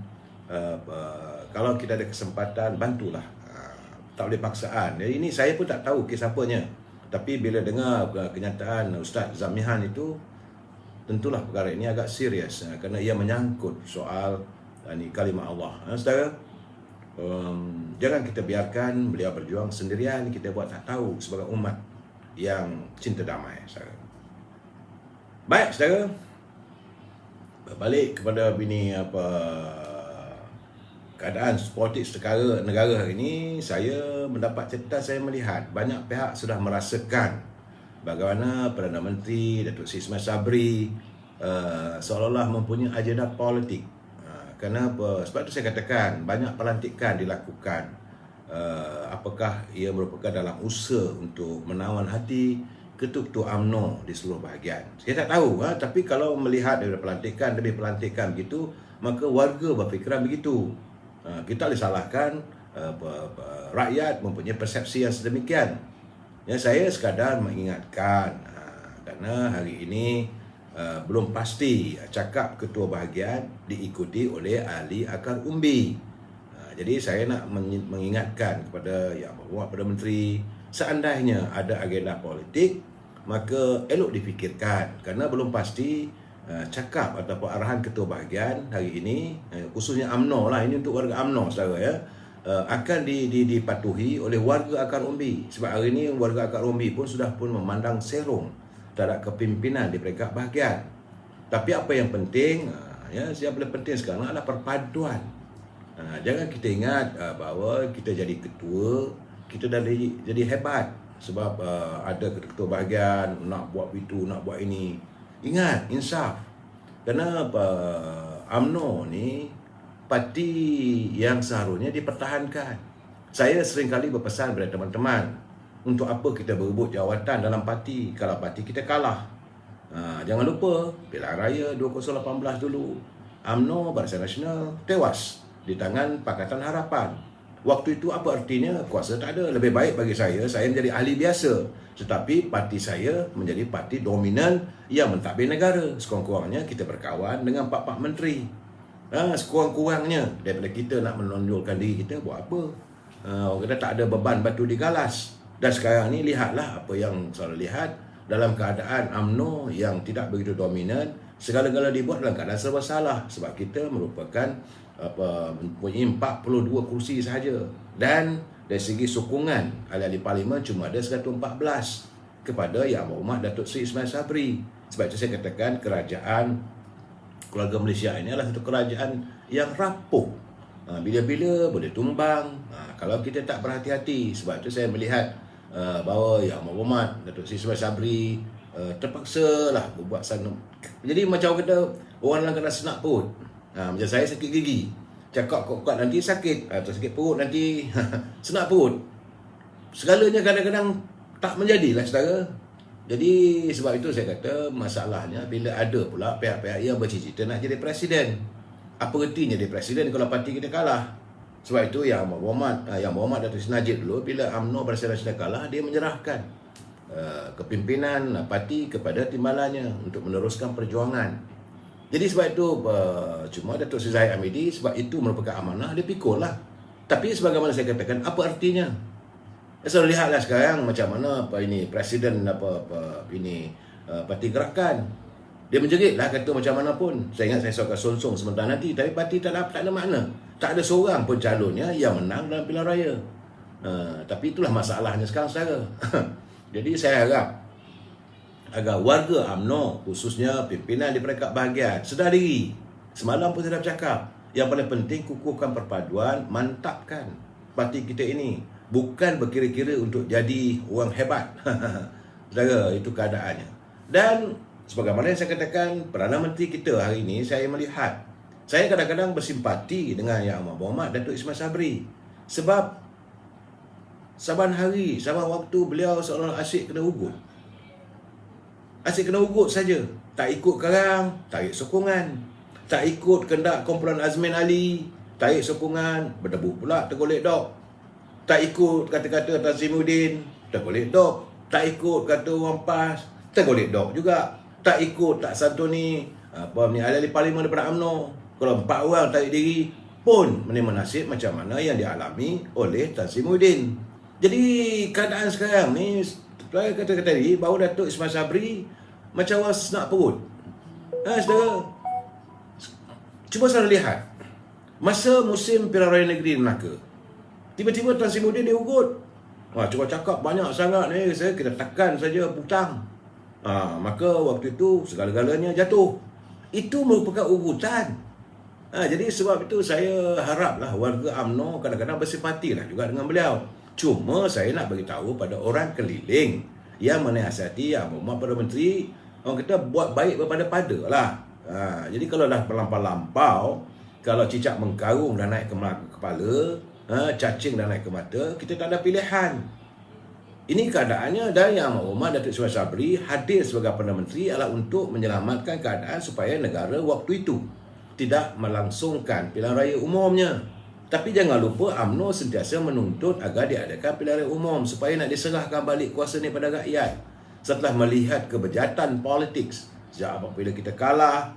kalau kita ada kesempatan, bantulah. Tak boleh paksaan. Jadi ini saya pun tak tahu kes apanya. Tapi bila dengar kenyataan Ustaz Zamihan itu, tentulah perkara ini agak serius kerana ia menyangkut soal kalimah Allah. Saudara, jangan kita biarkan beliau berjuang sendirian, kita buat tak tahu sebagai umat yang cinta damai, saudara. Baik, saudara, berbalik kepada keadaan politik negara hari ini, saya mendapat cerita, saya melihat banyak pihak sudah merasakan bagaimana Perdana Menteri Datuk Seri Ismail Sabri seolah-olah mempunyai agenda politik. Kenapa? Sebab itu saya katakan banyak pelantikan dilakukan. Apakah ia merupakan dalam usaha untuk menawan hati ketua-ketua UMNO di seluruh bahagian? Saya tak tahu, tapi kalau melihat daripada pelantikan demi pelantikan begitu, maka warga berfikiran begitu. Kita boleh salahkan rakyat mempunyai persepsi yang sedemikian. Ya, saya sekadar mengingatkan kerana hari ini belum pasti cakap ketua bahagian diikuti oleh ahli akar umbi. Jadi saya nak mengingatkan kepada Yang Berhormat Perdana Menteri, seandainya ada agenda politik, maka elok difikirkan kerana belum pasti cakap ataupun arahan ketua bahagian hari ini, khususnya UMNO lah, ini untuk warga UMNO, saudara, ya, akan dipatuhi oleh warga akar umbi. Sebab hari ini warga akar umbi pun sudah memandang serong terhadap kepimpinan di peringkat bahagian. Tapi apa yang penting, yang paling penting sekarang adalah perpaduan. Jangan kita ingat bahawa kita jadi ketua, kita dah jadi hebat sebab ada ketua bahagian nak buat itu, nak buat ini. Ingat, insaf. Kerana UMNO ni parti yang seharusnya dipertahankan. Saya seringkali berpesan kepada teman-teman, untuk apa kita berebut jawatan dalam parti kalau parti kita kalah? Jangan lupa pilihan raya 2018 dulu, UMNO Barisan Nasional tewas di tangan Pakatan Harapan. Waktu itu apa artinya? Kuasa tak ada. Lebih baik bagi saya menjadi ahli biasa, tetapi parti saya menjadi parti dominan yang mentadbir negara. Sekurang-kurangnya kita berkawan dengan pak-pak menteri. Sekurang-kurangnya daripada kita nak menonjolkan diri kita, buat apa? Orang kata tak ada beban batu digalas. Dan sekarang ni lihatlah apa yang saya lihat dalam keadaan UMNO yang tidak begitu dominan, segala-gala dibuat dalam keadaan serba salah sebab kita merupakan mempunyai 42 kursi sahaja, dan dari segi sokongan ahli-ahli parlimen cuma ada 114 kepada Yang Berhormat Datuk Seri Ismail Sabri. Sebab itu saya katakan kerajaan keluarga Malaysia ini adalah satu kerajaan yang rapuh, bila-bila boleh tumbang kalau kita tak berhati-hati. Sebab itu saya melihat bahawa Yang Berhormat Datuk Seri Ismail Sabri terpaksa lah buat sana. Jadi macam kata orang yang kena senak perut. Macam saya sakit gigi, cakap kuat-kuat nanti sakit, atau sakit perut nanti senak perut. Segalanya kadang-kadang tak menjadilah, saudara. Jadi sebab itu saya kata masalahnya bila ada pula pihak-pihak yang bercita-cita nak jadi presiden. Apa ertinya jadi presiden kalau parti kita kalah? Sebab itu Yang Berhormat Datuk Seri Najib dulu, bila UMNO Barisan Nasional kalah, dia menyerahkan kepimpinan parti kepada timbalannya untuk meneruskan perjuangan. Jadi sebab itu cuma Datuk Seri Zahid Hamidi, sebab itu merupakan amanah, dia pikul lah. Tapi sebagaimana saya katakan, apa artinya? Saya lihatlah sekarang macam mana presiden parti gerakan. Dia menjerit lah kata macam mana pun. Saya ingat saya suka sonsong sebentar nanti, tapi parti tak ada makna. Tak ada seorang pun calonnya yang menang dalam pilihan raya. Tapi itulah masalahnya sekarang, saudara. Jadi saya harap agar warga UMNO, khususnya pimpinan di peringkat bahagian, sedar diri. Semalam pun saya dah bercakap, Yang paling penting kukuhkan perpaduan, mantapkan parti kita ini. Bukan berkira-kira untuk jadi orang hebat. Saudara, itu keadaannya. Dan sebagaimana yang saya katakan, Perdana Menteri kita hari ini, saya melihat, saya kadang-kadang bersimpati dengan Yang Amat Berhormat Datuk Ismail Sabri. Sebab saban hari, saban waktu beliau seolah asyik kena ugut. Asyik kena ugut saja. Tak ikut karang, tarik sokongan. Tak ikut kendak kumpulan Azmin Ali, tarik sokongan, berdebu pula tergolek dok. Tak ikut kata-kata Tan Sri Muhyiddin, tergolek dok. Tak ikut kata orang PAS, tergolek dok juga. Tak ikut, tak santuni ahli parlimen daripada UMNO. Kalau 4 orang tarik diri pun menerima nasib macam mana yang dialami oleh Tan Sri Muhyiddin. Jadi keadaan sekarang ni, saya kata tadi bahawa Datuk Ismail Sabri macam orang senak perut. Saudara, cuba saya lihat masa musim Pilihan Raya Negeri di Melaka, tiba-tiba Tan Sri Muhyiddin dia ugut. Cuba cakap banyak sangat ni, kita tekan saja butang. Maka waktu itu segala-galanya jatuh. Itu merupakan ugutan. Jadi sebab itu saya haraplah warga UMNO kadang-kadang bersimpatilah juga dengan beliau. Cuma saya nak beritahu pada orang keliling yang menasihati Yang Berhormat Perdana Menteri, orang kita buat baik berpada-pada lah. Jadi kalau dah terlampau-lampau, kalau cicak mengkarung dah naik ke kepala, cacing dah naik ke mata, kita tak ada pilihan. Ini keadaannya, dan Yang Amat Berhormat Datuk Ismail Sabri hadir sebagai Perdana Menteri adalah untuk menyelamatkan keadaan supaya negara waktu itu tidak melangsungkan pilihan raya umumnya. Tapi jangan lupa UMNO sentiasa menuntut agar diadakan pilihan raya umum supaya nak diserahkan balik kuasa ni pada rakyat. Setelah melihat kebejatan politik sejak apabila kita kalah,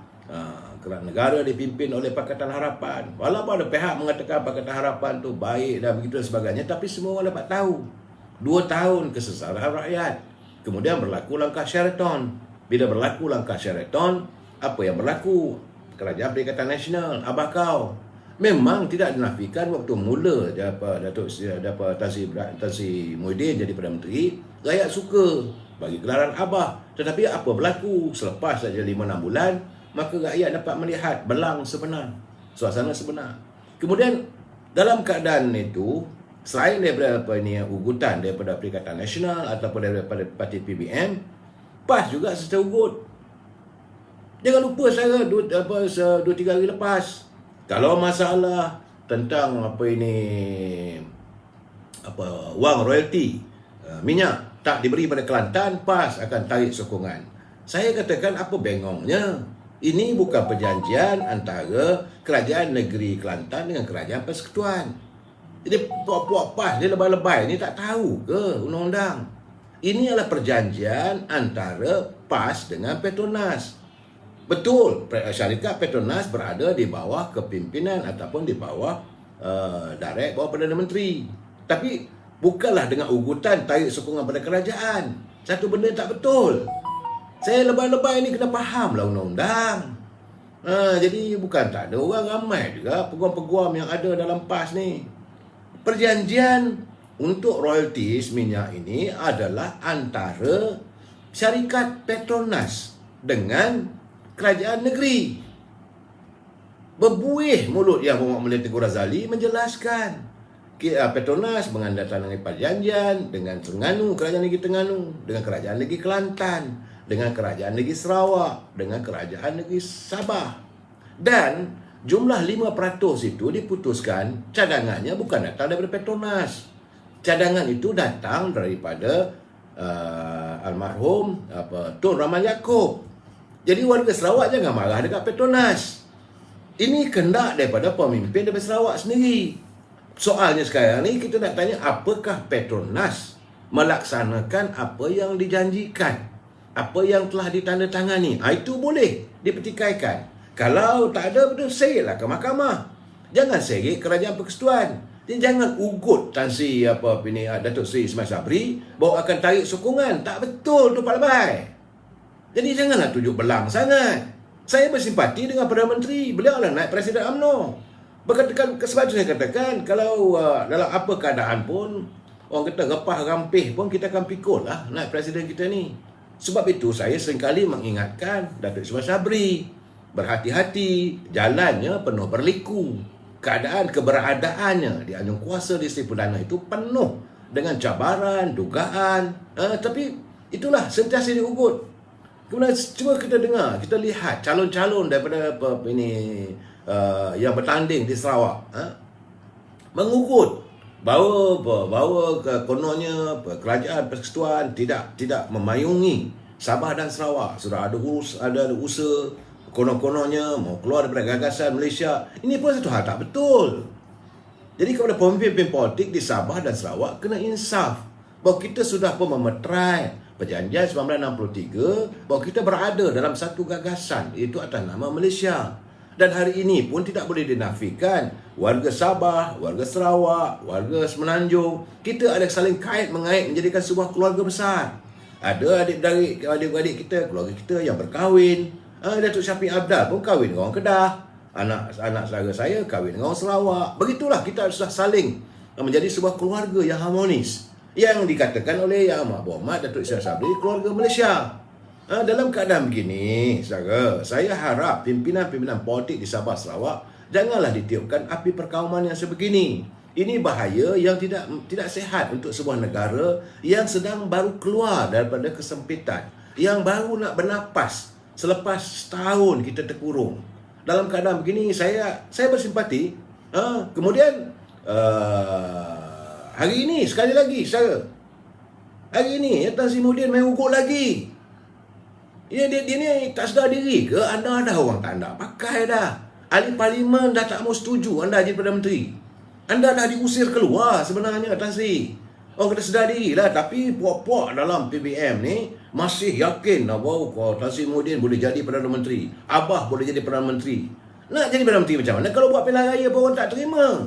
kerana negara dipimpin oleh Pakatan Harapan. Walaupun ada pihak mengatakan Pakatan Harapan tu baik dan begitu dan sebagainya, tapi semua orang dapat tahu 2 tahun kesesaran rakyat. Kemudian berlaku langkah Sheraton. Bila berlaku langkah Sheraton, apa yang berlaku? Kerajaan Perikatan Nasional, abah kau. Memang tidak dinafikan waktu mula Datuk Tan Sri Muhyiddin jadi Perdana Menteri, rakyat suka bagi gelaran abah. Tetapi apa berlaku selepas saja 5-6 bulan, maka rakyat dapat melihat belang sebenar, suasana sebenar. Kemudian dalam keadaan itu, selain daripada ugutan daripada Perikatan Nasional ataupun daripada parti PBM, PAS juga serta ugut. Jangan lupa saya 2-3 hari lepas, kalau masalah tentang wang royalti minyak tak diberi pada Kelantan, PAS akan tarik sokongan. Saya katakan apa bengongnya? Ini bukan perjanjian antara Kerajaan Negeri Kelantan dengan Kerajaan Persekutuan. Jadi puak-puak PAS dia lebay-lebay ni tak tahu ke undang-undang? Ini adalah perjanjian antara PAS dengan Petronas. Betul, syarikat Petronas berada di bawah kepimpinan ataupun di bawah direct bawah Perdana Menteri. Tapi bukanlah dengan ugutan tarik sokongan pada kerajaan. Satu benda tak betul. Saya lebay-lebay ni kena fahamlah undang-undang. Jadi bukan tak ada orang ramai juga peguam-peguam yang ada dalam PAS ni. Perjanjian untuk royalties minyak ini adalah antara syarikat Petronas dengan kerajaan negeri. Berbuih mulut Yang Berhormat Menteri Tengku Razali menjelaskan Petronas menandatangani perjanjian dengan Terengganu, Kerajaan Negeri Terengganu, dengan Kerajaan Negeri Kelantan, dengan Kerajaan Negeri Sarawak, dengan Kerajaan Negeri Sabah. Dan jumlah 5% itu diputuskan cadangannya bukan datang daripada Petronas. Cadangan itu datang daripada almarhum Tun Rahman Yaakob. Jadi warga Sarawak jangan marah dekat Petronas. Ini kendak daripada pemimpin daripada Sarawak sendiri. Soalnya sekarang ni kita nak tanya, apakah Petronas melaksanakan apa yang dijanjikan, apa yang telah ditandatangani? Itu boleh dipertikaikan. Kalau tak ada, betul seritlah ke mahkamah. Jangan serit Kerajaan Persekutuan. Jadi jangan ugut Tan Sri Datuk Sri Ismail Sabri bahawa akan tarik sokongan. Tak betul tu Pak Lebay. Jadi janganlah tunjuk belang sangat. Saya bersimpati dengan Perdana Menteri. Beliau lah naik Presiden UMNO. Sebab itu saya katakan, kalau dalam apa keadaan pun, orang kata repah rampih pun, kita akan pikul lah naik Presiden kita ni. Sebab itu saya seringkali mengingatkan Datuk Ismail Sabri, berhati-hati, jalannya penuh berliku. Keadaan keberadaannya di anjung kuasa di Sri Perdana itu penuh dengan cabaran, dugaan. Tapi itulah sentiasa diugut. Kemudian cuba kita dengar, kita lihat calon-calon daripada yang bertanding di Sarawak mengugut bahawa kononnya kerajaan persekutuan tidak memayungi Sabah dan Sarawak. Sudah ada usaha konon-kononnya mau keluar daripada gagasan Malaysia. Ini pun satu hal tak betul. Jadi kepada pemimpin politik di Sabah dan Sarawak kena insaf bahawa kita sudah pun memeterai perjanjian 1963 bahawa kita berada dalam satu gagasan, iaitu atas nama Malaysia. Dan hari ini pun tidak boleh dinafikan warga Sabah, warga Sarawak, warga Semenanjung, kita ada saling kait mengait menjadikan sebuah keluarga besar. Ada adik-adik kita, keluarga kita yang berkahwin. Datuk Syafiq Abdal pun kahwin dengan orang Kedah. Anak saudara saya kahwin dengan orang Sarawak. Begitulah kita sudah saling menjadi sebuah keluarga yang harmonis. Yang dikatakan oleh Yang Amat Berhormat Datuk Seri Sabri, keluarga Malaysia. Dalam keadaan begini, saudara, saya harap pimpinan-pimpinan politik di Sabah Sarawak janganlah ditiupkan api perkauman yang sebegini. Ini bahaya yang tidak sehat untuk sebuah negara yang sedang baru keluar daripada kesempitan, yang baru nak bernapas selepas setahun kita terkurung. Dalam keadaan begini, saya bersimpati. Kemudian hari ini sekali lagi hari ini Tan Sri Muhyiddin main ugut lagi. Dia ni tak sedar diri ke? Anda dah orang tak nak pakai dah. Ahli parlimen dah tak mau setuju anda jadi Perdana Menteri. Anda dah diusir keluar sebenarnya, Tan Sri. Orang kena sedar diri lah. Tapi puak-puak dalam PBM ni masih yakin bahawa Tan Sri Muhyiddin boleh jadi Perdana Menteri. Abah boleh jadi Perdana Menteri. Nak jadi Perdana Menteri macam mana kalau buat pilihan raya pun orang tak terima?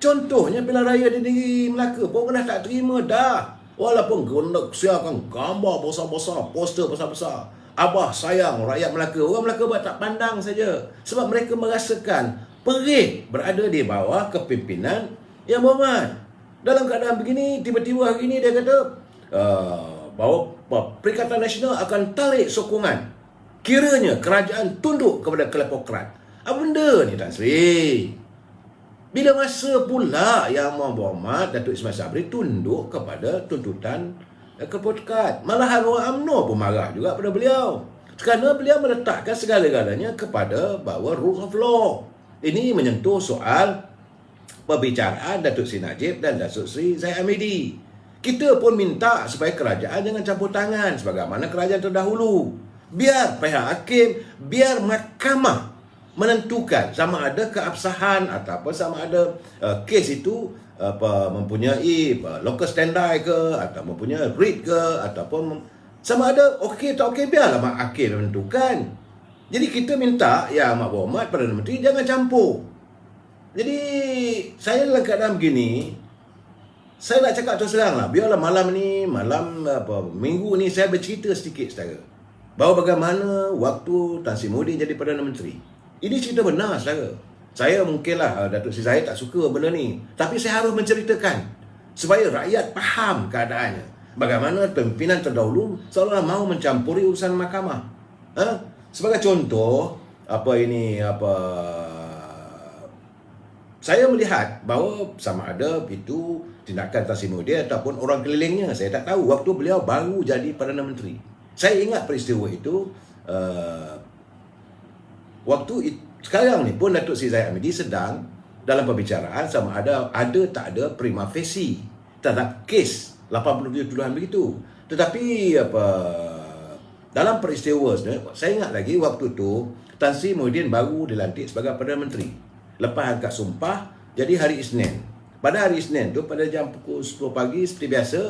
Contohnya pilihan raya di negeri Melaka pun orang dah tak terima dah. Walaupun kena siarkan gambar besar-besar, poster besar-besar, Abah sayang rakyat Melaka. Orang Melaka buat tak pandang saja. Sebab mereka merasakan perih berada di bawah kepimpinan Yang Berhormat. Dalam keadaan begini, tiba-tiba hari ini dia kata bahawa Perikatan Nasional akan tarik sokongan. Kiranya kerajaan tunduk kepada kelepokrat. Apa benda ni, Tan Sri? Bila masa pula Yang Berhormat Datuk Ismail Sabri tunduk kepada tuntutan kelepokrat? Malahan orang UMNO pun marah juga pada beliau. Kerana beliau meletakkan segala-galanya kepada bahawa rule of law. Ini menyentuh soal perbicaraan Datuk Seri Najib dan Datuk Seri Zahid Hamidi. Kita pun minta supaya kerajaan jangan campur tangan sebagaimana kerajaan terdahulu. Biar pihak hakim, biar mahkamah menentukan sama ada keabsahan ataupun sama ada kes itu mempunyai local standby ke atau mempunyai writ ke ataupun sama ada okey tak okey, biarlah hakim menentukan. Jadi kita minta Yang Amat Berhormat Perdana Menteri jangan campur. Jadi saya dalam keadaan begini, saya nak cakap terus terang lah, biarlah malam minggu ni saya bercerita sedikit saudara bahawa bagaimana waktu Tan Sri Muhyiddin jadi Perdana Menteri. Ini cerita benar, saudara. Saya mungkinlah Datuk Seri Zahid tak suka benda ni, tapi saya harus menceritakan supaya rakyat faham keadaannya. Bagaimana pimpinan terdahulu seolah mahu mencampuri urusan mahkamah. Sebagai contoh, saya melihat bahawa sama ada itu tindakan Tan Sri Muhyiddin ataupun orang kelilingnya, saya tak tahu, waktu beliau baru jadi Perdana Menteri. Saya ingat peristiwa itu. Sekarang ni pun Datuk Seri Zahid Hamidi sedang dalam perbicaraan sama ada tak ada prima facie terhadap kes 87 tuduhan begitu. Tetapi dalam peristiwa saya ingat lagi waktu tu Tan Sri Muhyiddin baru dilantik sebagai Perdana Menteri. Lepas angkat sumpah jadi hari Isnin. Pada hari Isnin tu pada jam pukul 10 pagi seperti biasa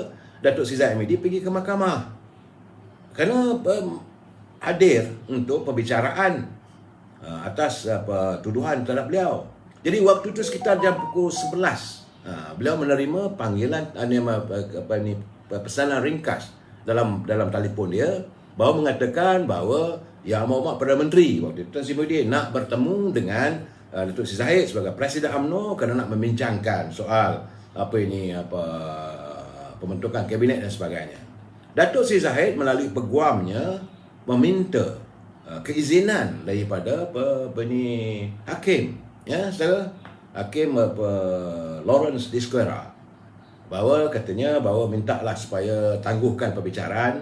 Datuk Seri Zahid Hamidi pergi ke mahkamah. Kerana hadir untuk perbicaraan atas tuduhan terhadap beliau. Jadi waktu itu sekitar jam pukul 11 beliau menerima panggilan pesanan ringkas dalam telefon dia bahawa mengatakan bahawa Yang Amat Berhormat Perdana Menteri waktu itu Tan Sri Muhyiddin nak bertemu dengan Datuk Seri Zahid sebagai Presiden UMNO kerana nak membincangkan soal pembentukan kabinet dan sebagainya. Datuk Seri Zahid melalui peguamnya meminta keizinan daripada hakim, ya, saudara, hakim Lawrence de Square, bahawa katanya bahawa mintalah supaya tangguhkan perbicaraan,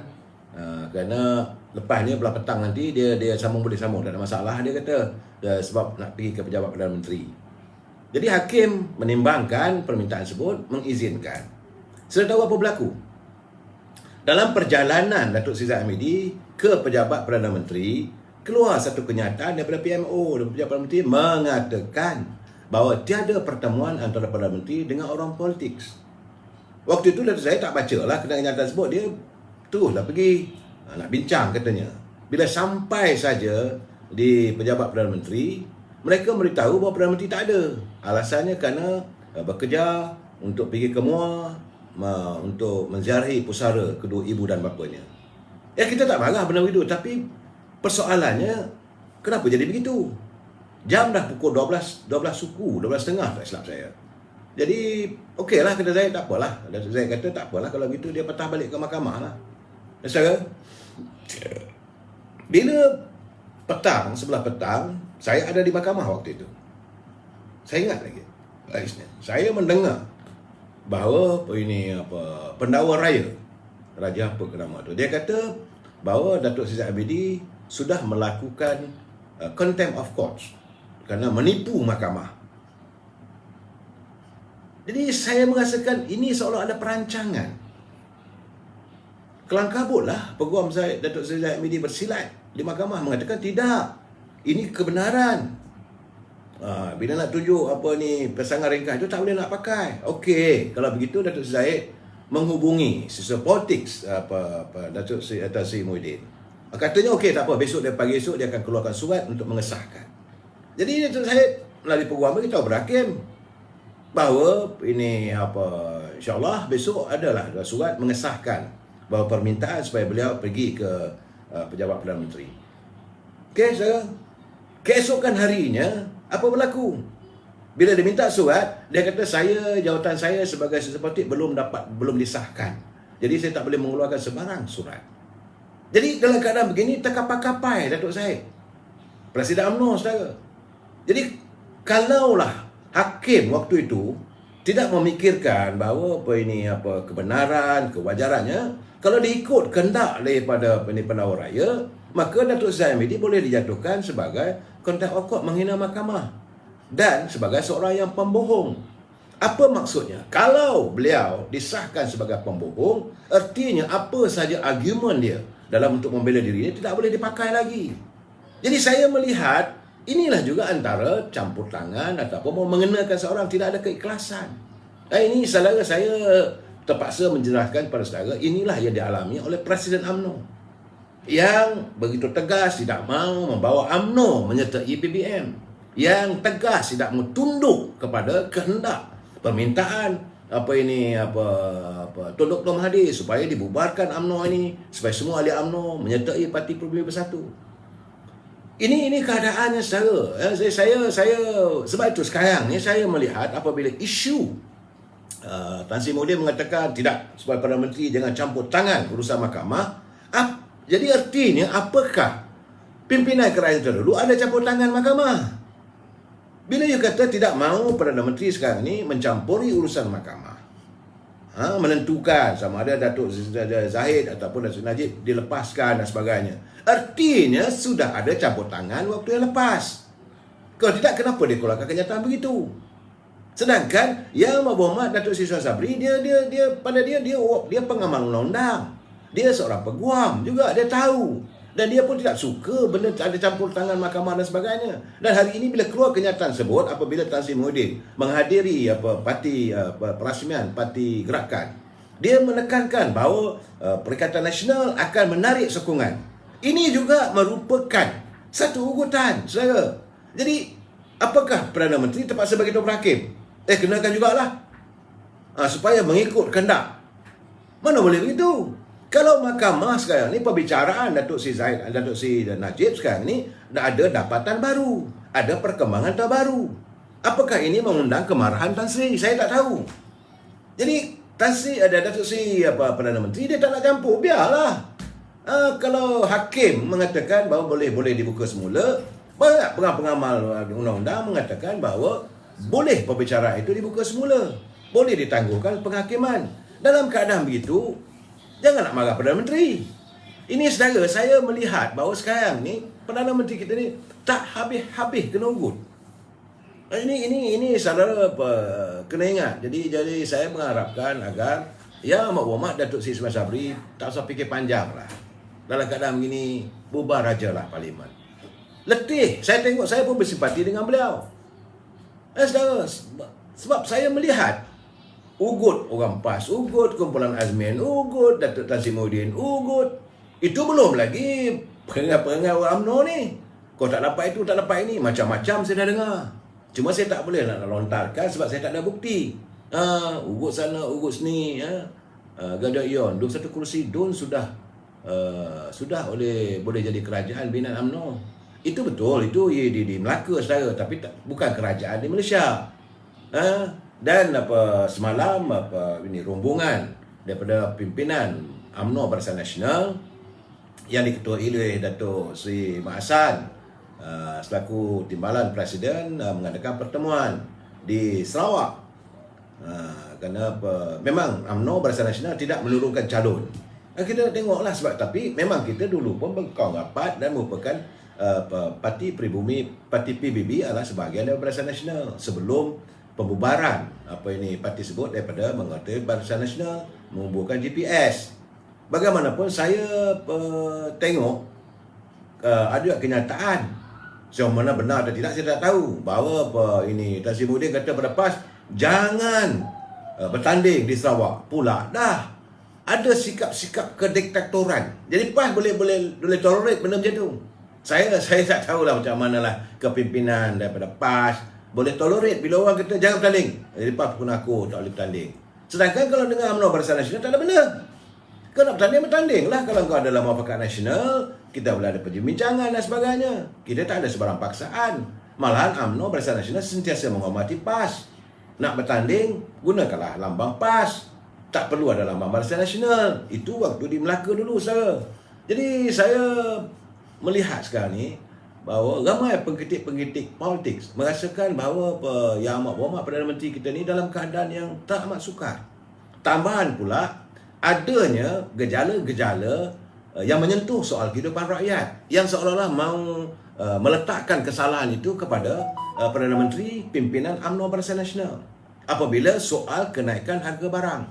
kerana lepas ni belah petang nanti dia boleh sambung, tak ada masalah dia kata, sebab nak pergi ke pejabat Perdana Menteri. Jadi hakim menimbangkan permintaan tersebut, mengizinkan. Sudah tahu apa berlaku? Dalam perjalanan Datuk Seri Zahid Hamidi ke pejabat Perdana Menteri, keluar satu kenyataan daripada PMO, daripada pejabat Perdana Menteri, mengatakan bahawa tiada pertemuan antara Perdana Menteri dengan orang politik. Waktu itu Datuk Zahid tak baca lah kenyataan tersebut, dia teruslah pergi nak bincang katanya. Bila sampai saja di pejabat Perdana Menteri, mereka beritahu bahawa Perdana Menteri tak ada. Alasannya kerana bekerja untuk pergi ke Muar, untuk menziarahi pusara kedua ibu dan bapanya. Ya, kita tak marah benda begitu, tapi persoalannya kenapa jadi begitu? Jam dah pukul 12 suku, 12.30 tak silap saya. Jadi okeylah, kata saya, tak apalah. Saya kata tak apalah, kalau gitu dia patah balik ke mahkamah lah. Saudara, bila petang, sebelah petang, saya ada di mahkamah waktu itu. Saya ingat lagi. Saya mendengar bahawa pendakwa raya, Raja apa ke nama tu, dia kata bahawa Datuk Seri Zahid Hamidi sudah melakukan contempt of court kerana menipu mahkamah. Jadi saya merasakan ini seolah ada perancangan. Kelang kabutlah peguam saya, Datuk Seri Zahid Hamidi, bersilat di mahkamah mengatakan tidak, ini kebenaran. Bila nak tunjuk pasangan ringkas itu tak boleh nak pakai. Okey, kalau begitu Datuk Seri Zahid menghubungi siswa politik Datuk Seri Muhyiddin. Katanya okey, tak apa, pagi esok dia akan keluarkan surat untuk mengesahkan. Jadi Datuk Zahid melalui peguam beritahu berhakim bahawa insya-Allah besok adalah surat mengesahkan bahawa permintaan supaya beliau pergi ke pejabat Perdana Menteri. Okey, saudara. Keesokan harinya apa berlaku? Bila dia minta surat, dia kata jawatan saya sebagai seperti belum disahkan. Jadi saya tak boleh mengeluarkan sebarang surat. Jadi dalam keadaan begini terkapai-kapai Datuk Zahid, Presiden UMNO, saudara. Jadi kalaulah hakim waktu itu tidak memikirkan bahawa kebenaran, kewajarannya, kalau diikut kehendak daripada pendakwa raya, maka Datuk Zahid Hamidi boleh dijatuhkan sebagai contempt of court, menghina mahkamah, dan sebagai seorang yang pembohong. Apa maksudnya? Kalau beliau disahkan sebagai pembohong, artinya apa saja argumen dia dalam untuk membela diri dia tidak boleh dipakai lagi. Jadi saya melihat inilah juga antara campur tangan ataupun mengenakan seorang tidak ada keikhlasan. Ini saudara, saya terpaksa menjelaskan kepada saudara, inilah yang dialami oleh Presiden UMNO yang begitu tegas tidak mahu membawa UMNO menyertai PBM, yang tegas tidak mahu tunduk kepada kehendak permintaan Tun Dr. Mahathir supaya dibubarkan UMNO ini, supaya semua ahli UMNO menyertai Parti Peribumi Bersatu. Ini keadaannya, saudara. Saya sebab itu sekarang ni saya melihat apabila isu Tan Sri Muhyiddin mengatakan tidak, supaya Perdana Menteri jangan campur tangan urusan mahkamah. Jadi artinya apakah pimpinan kerajaan terdahulu ada campur tangan mahkamah? Bila you kata tidak mahu Perdana Menteri sekarang ni mencampuri urusan mahkamah, menentukan sama ada Datuk Zahid ataupun Datuk Najib dilepaskan dan sebagainya, artinya sudah ada campur tangan waktu yang lepas. Kalau tidak, kenapa dia keluarkan kenyataan begitu? Sedangkan Yang Berhormat Datuk Seri Sabri, dia pengamal undang-undang. Dia seorang peguam juga, dia tahu. Dan dia pun tidak suka benda ada campur tangan mahkamah dan sebagainya. Dan hari ini bila keluar kenyataan tersebut, apabila Tan Sri Muhyiddin menghadiri parti perasmian Parti Gerakan, dia menekankan bahawa Perikatan Nasional akan menarik sokongan. Ini juga merupakan satu ugutan, saudara. Jadi, apakah Perdana Menteri terpaksa beritahu berhakim? Kenakan jugalah. Supaya mengikut kehendak. Mana boleh begitu? Kalau mahkamah sekarang ni, perbicaraan Datuk Seri Zahid, Datuk Seri Najib sekarang ni, dah ada dapatan baru, ada perkembangan terbaru. Apakah ini mengundang kemarahan Tan Sri? Saya tak tahu. Jadi Tan Sri, ada Datuk Seri Perdana Menteri, dia tak nak campur, biarlah. Kalau hakim mengatakan bahawa boleh dibuka semula, banyak pengamal undang-undang mengatakan bahawa boleh perbicaraan itu dibuka semula, boleh ditangguhkan penghakiman. Dalam keadaan begitu, jangan nak marah Perdana Menteri. Ini saudara, saya melihat bahawa sekarang ni Perdana Menteri kita ni tak habis-habis kena ugut. Ini saudara kena ingat. Jadi saya mengharapkan agar Yang Amat Berhormat Datuk Seri Ismail Sabri tak usah fikir panjang lah. Dalam keadaan begini, bubar aja lah Parlimen. Letih. Saya tengok, saya pun bersimpati dengan beliau. Saudara, sebab saya melihat ugut orang PAS, ugut kumpulan Azmin, ugut Datuk Tan Sri Muhyiddin, ugut. Itu belum lagi perangai-perangai orang UMNO ni. Kau tak dapat itu, tak dapat ini. Macam-macam saya dah dengar. Cuma saya tak boleh nak lontarkan sebab saya tak ada bukti. Ugut sana, ugut sini. Gadot Yon, 21 kursi DUN sudah boleh jadi kerajaan binaan UMNO. Itu betul, itu di Melaka saudara, tapi bukan kerajaan di Malaysia. Dan semalam ini rombongan daripada pimpinan UMNO Barisan Nasional yang diketuai oleh Datuk Seri Mak Hassan selaku timbalan Presiden mengadakan pertemuan di Sarawak. Kerana memang UMNO Barisan Nasional tidak menurunkan calon. Kita tengoklah sebab tapi memang kita dulu pun berkawan rapat dan merupakan parti pribumi, parti PBB adalah sebahagian dari Barisan Nasional sebelum pembubaran parti sebut daripada mengerti Barisan Nasional menguburkan GPS. Bagaimanapun saya tengok ada kenyataan yang mana benar atau tidak saya tak tahu bahawa Tan Sri Muhyiddin kata pada PAS jangan bertanding di Sarawak pula. Dah ada sikap-sikap kediktatoran. Jadi PAS boleh tolerate benda macam tu. Saya tak tahulah macam manalah kepimpinan daripada PAS boleh tolerate bila orang kata jangan bertanding. Jadi PAS pun aku tak boleh bertanding. Sedangkan kalau dengan UMNO Barisan Nasional tak ada benda. Kau nak bertanding lah. Kalau kau adalah muafakat nasional, kita boleh ada perbincangan dan sebagainya. Kita tak ada sebarang paksaan. Malahan UMNO Barisan Nasional sentiasa menghormati PAS. Nak bertanding, gunakanlah lambang PAS. Tak perlu ada lambang Barisan Nasional. Itu waktu di Melaka dulu, saudara. Jadi saya melihat sekarang ni bahawa ramai pengkritik-pengkritik politik merasakan bahawa Yang Amat Berhormat Perdana Menteri kita ni dalam keadaan yang tak amat sukar. Tambahan pula adanya gejala-gejala yang menyentuh soal kehidupan rakyat yang seolah-olah mahu meletakkan kesalahan itu kepada Perdana Menteri pimpinan UMNO Barisan Nasional apabila soal kenaikan harga barang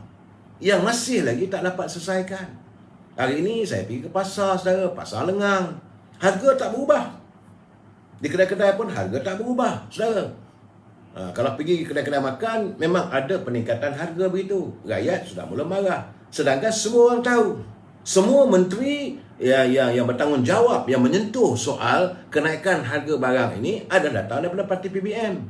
yang masih lagi tak dapat selesaikan. Hari ini saya pergi ke pasar, saudara, pasar Lengang. Harga tak berubah. Di kedai-kedai pun harga tak berubah, saudara. Kalau pergi kedai-kedai makan, memang ada peningkatan harga begitu. Rakyat sudah mula marah. Sedangkan semua orang tahu, semua menteri yang bertanggungjawab yang menyentuh soal kenaikan harga barang ini ada datang daripada parti PBM.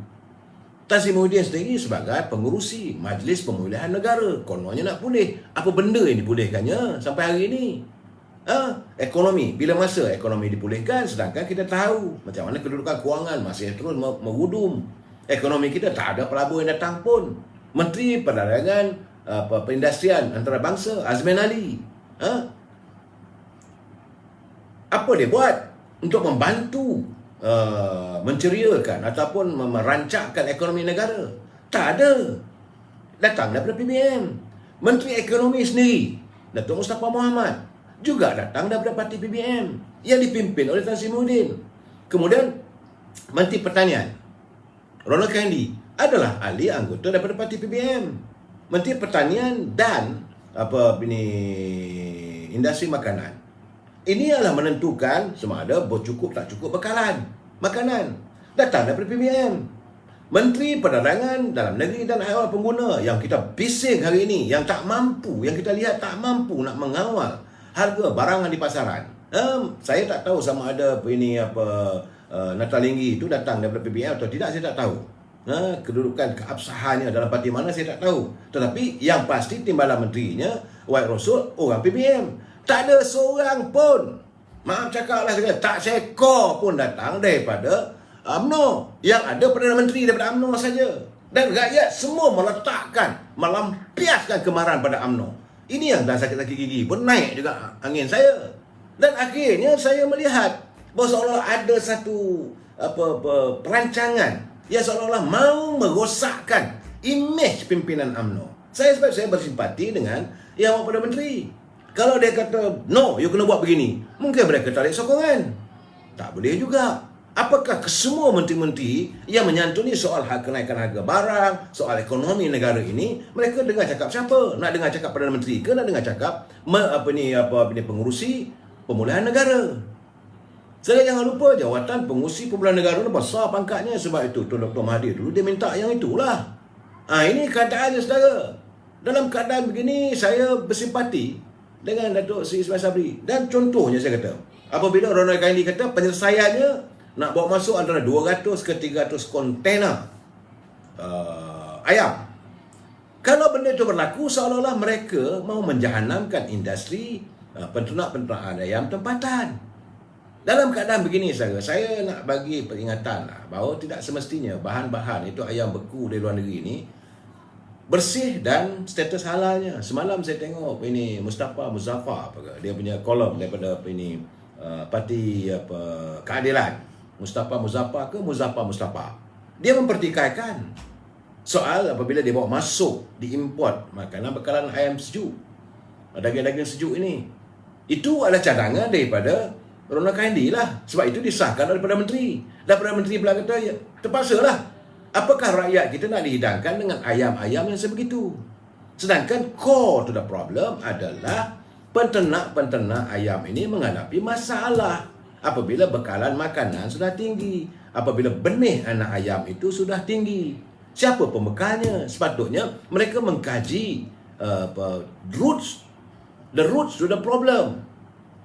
Tan Sri Muhyiddin sendiri sebagai pengurusi Majlis Pemulihan Negara, kononnya nak pulih. Apa benda yang dipulihkannya sampai hari ini? Ekonomi, bila masa ekonomi dipulihkan, sedangkan kita tahu macam mana kedudukan kewangan masih terus merudum. Ekonomi kita tak ada pelabuhan yang datang pun. Menteri Perdagangan Perindustrian Antarabangsa Azmin Ali, apa dia buat untuk membantu menceriakan ataupun merancangkan ekonomi negara? Tak ada. Datang daripada PBM. Menteri Ekonomi sendiri, Datuk Mustafa Mohamed, juga datang daripada parti PBM yang dipimpin oleh Tan Sri Muhyiddin. Kemudian Menteri Pertanian Ronald Kennedy adalah ahli anggota daripada parti PBM. Menteri Pertanian dan industri makanan. Ini adalah menentukan sama ada bercukup tak cukup bekalan makanan. Datang daripada PBM. Menteri Perdagangan Dalam Negeri dan Awal Pengguna yang kita bising hari ini, yang tak mampu, yang kita lihat tak mampu nak mengawal harga barangan di pasaran. Saya tak tahu sama ada Natalinggi itu datang daripada PBM atau tidak, saya tak tahu. Kedudukan keabsahannya dalam parti mana saya tak tahu. Tetapi yang pasti timbalan menterinya White Rosul orang PBM. Tak ada seorang pun, maaf cakaplah saya, tak seekor pun datang daripada UMNO. Yang ada Perdana Menteri daripada UMNO saja. Dan rakyat semua meletakkan, melampiaskan kemarahan pada UMNO. Ini yang dah sakit-sakit gigi pun naik juga angin saya. Dan akhirnya saya melihat bahawa seolah ada satu perancangan yang seolah-olah mau merosakkan imej pimpinan UMNO. Sebab saya bersimpati dengan Yang Perdana Menteri. Kalau dia kata, no, you kena buat begini, mungkin mereka tarik sokongan. Tak boleh juga. Apakah kesemua menteri-menteri yang menyantuni soal kenaikan harga barang, soal ekonomi negara ini, mereka dengar cakap siapa? Nak dengar cakap Perdana Menteri ke nak dengar cakap pengurusi pemulihan negara? Saya jangan lupa jawatan pengurusi pemulihan negara itu besar pangkatnya. Sebab itu Tun Dr. Mahathir dulu dia minta yang itulah. Ini keadaannya saudara. Dalam keadaan begini saya bersimpati dengan Datuk Seri Ismail Sabri. Dan contohnya saya kata, apabila Ronald Kaindi kata penyelesaiannya nak bawa masuk antara 200 ke 300 kontainer ayam. Kalau benda itu berlaku, seolah-olah mereka mau menjahanamkan industri penternak-penternak ayam tempatan. Dalam keadaan begini saya nak bagi peringatan bahawa tidak semestinya bahan-bahan itu ayam beku dari luar negeri ini bersih dan status halalnya. Semalam saya tengok ini Mustafa Muzaffar, dia punya kolom daripada Parti Keadilan. Mustafa Muzaffar ke Muzaffar. Dia mempertikaikan soal apabila dia bawa masuk, diimport makanan bekalan ayam sejuk, daging-daging sejuk ini. Itu adalah cadangan daripada Ronald Kaindi lah. Sebab itu disahkan oleh Perdana Menteri. Dan Perdana Menteri pula kata, ya, terpaksalah. Apakah rakyat kita nak dihidangkan dengan ayam-ayam yang sebegitu? Sedangkan core to the problem adalah penternak-penternak ayam ini menghadapi masalah apabila bekalan makanan sudah tinggi, apabila benih anak ayam itu sudah tinggi. Siapa pembekalnya? Sepatutnya mereka mengkaji the roots to the problem.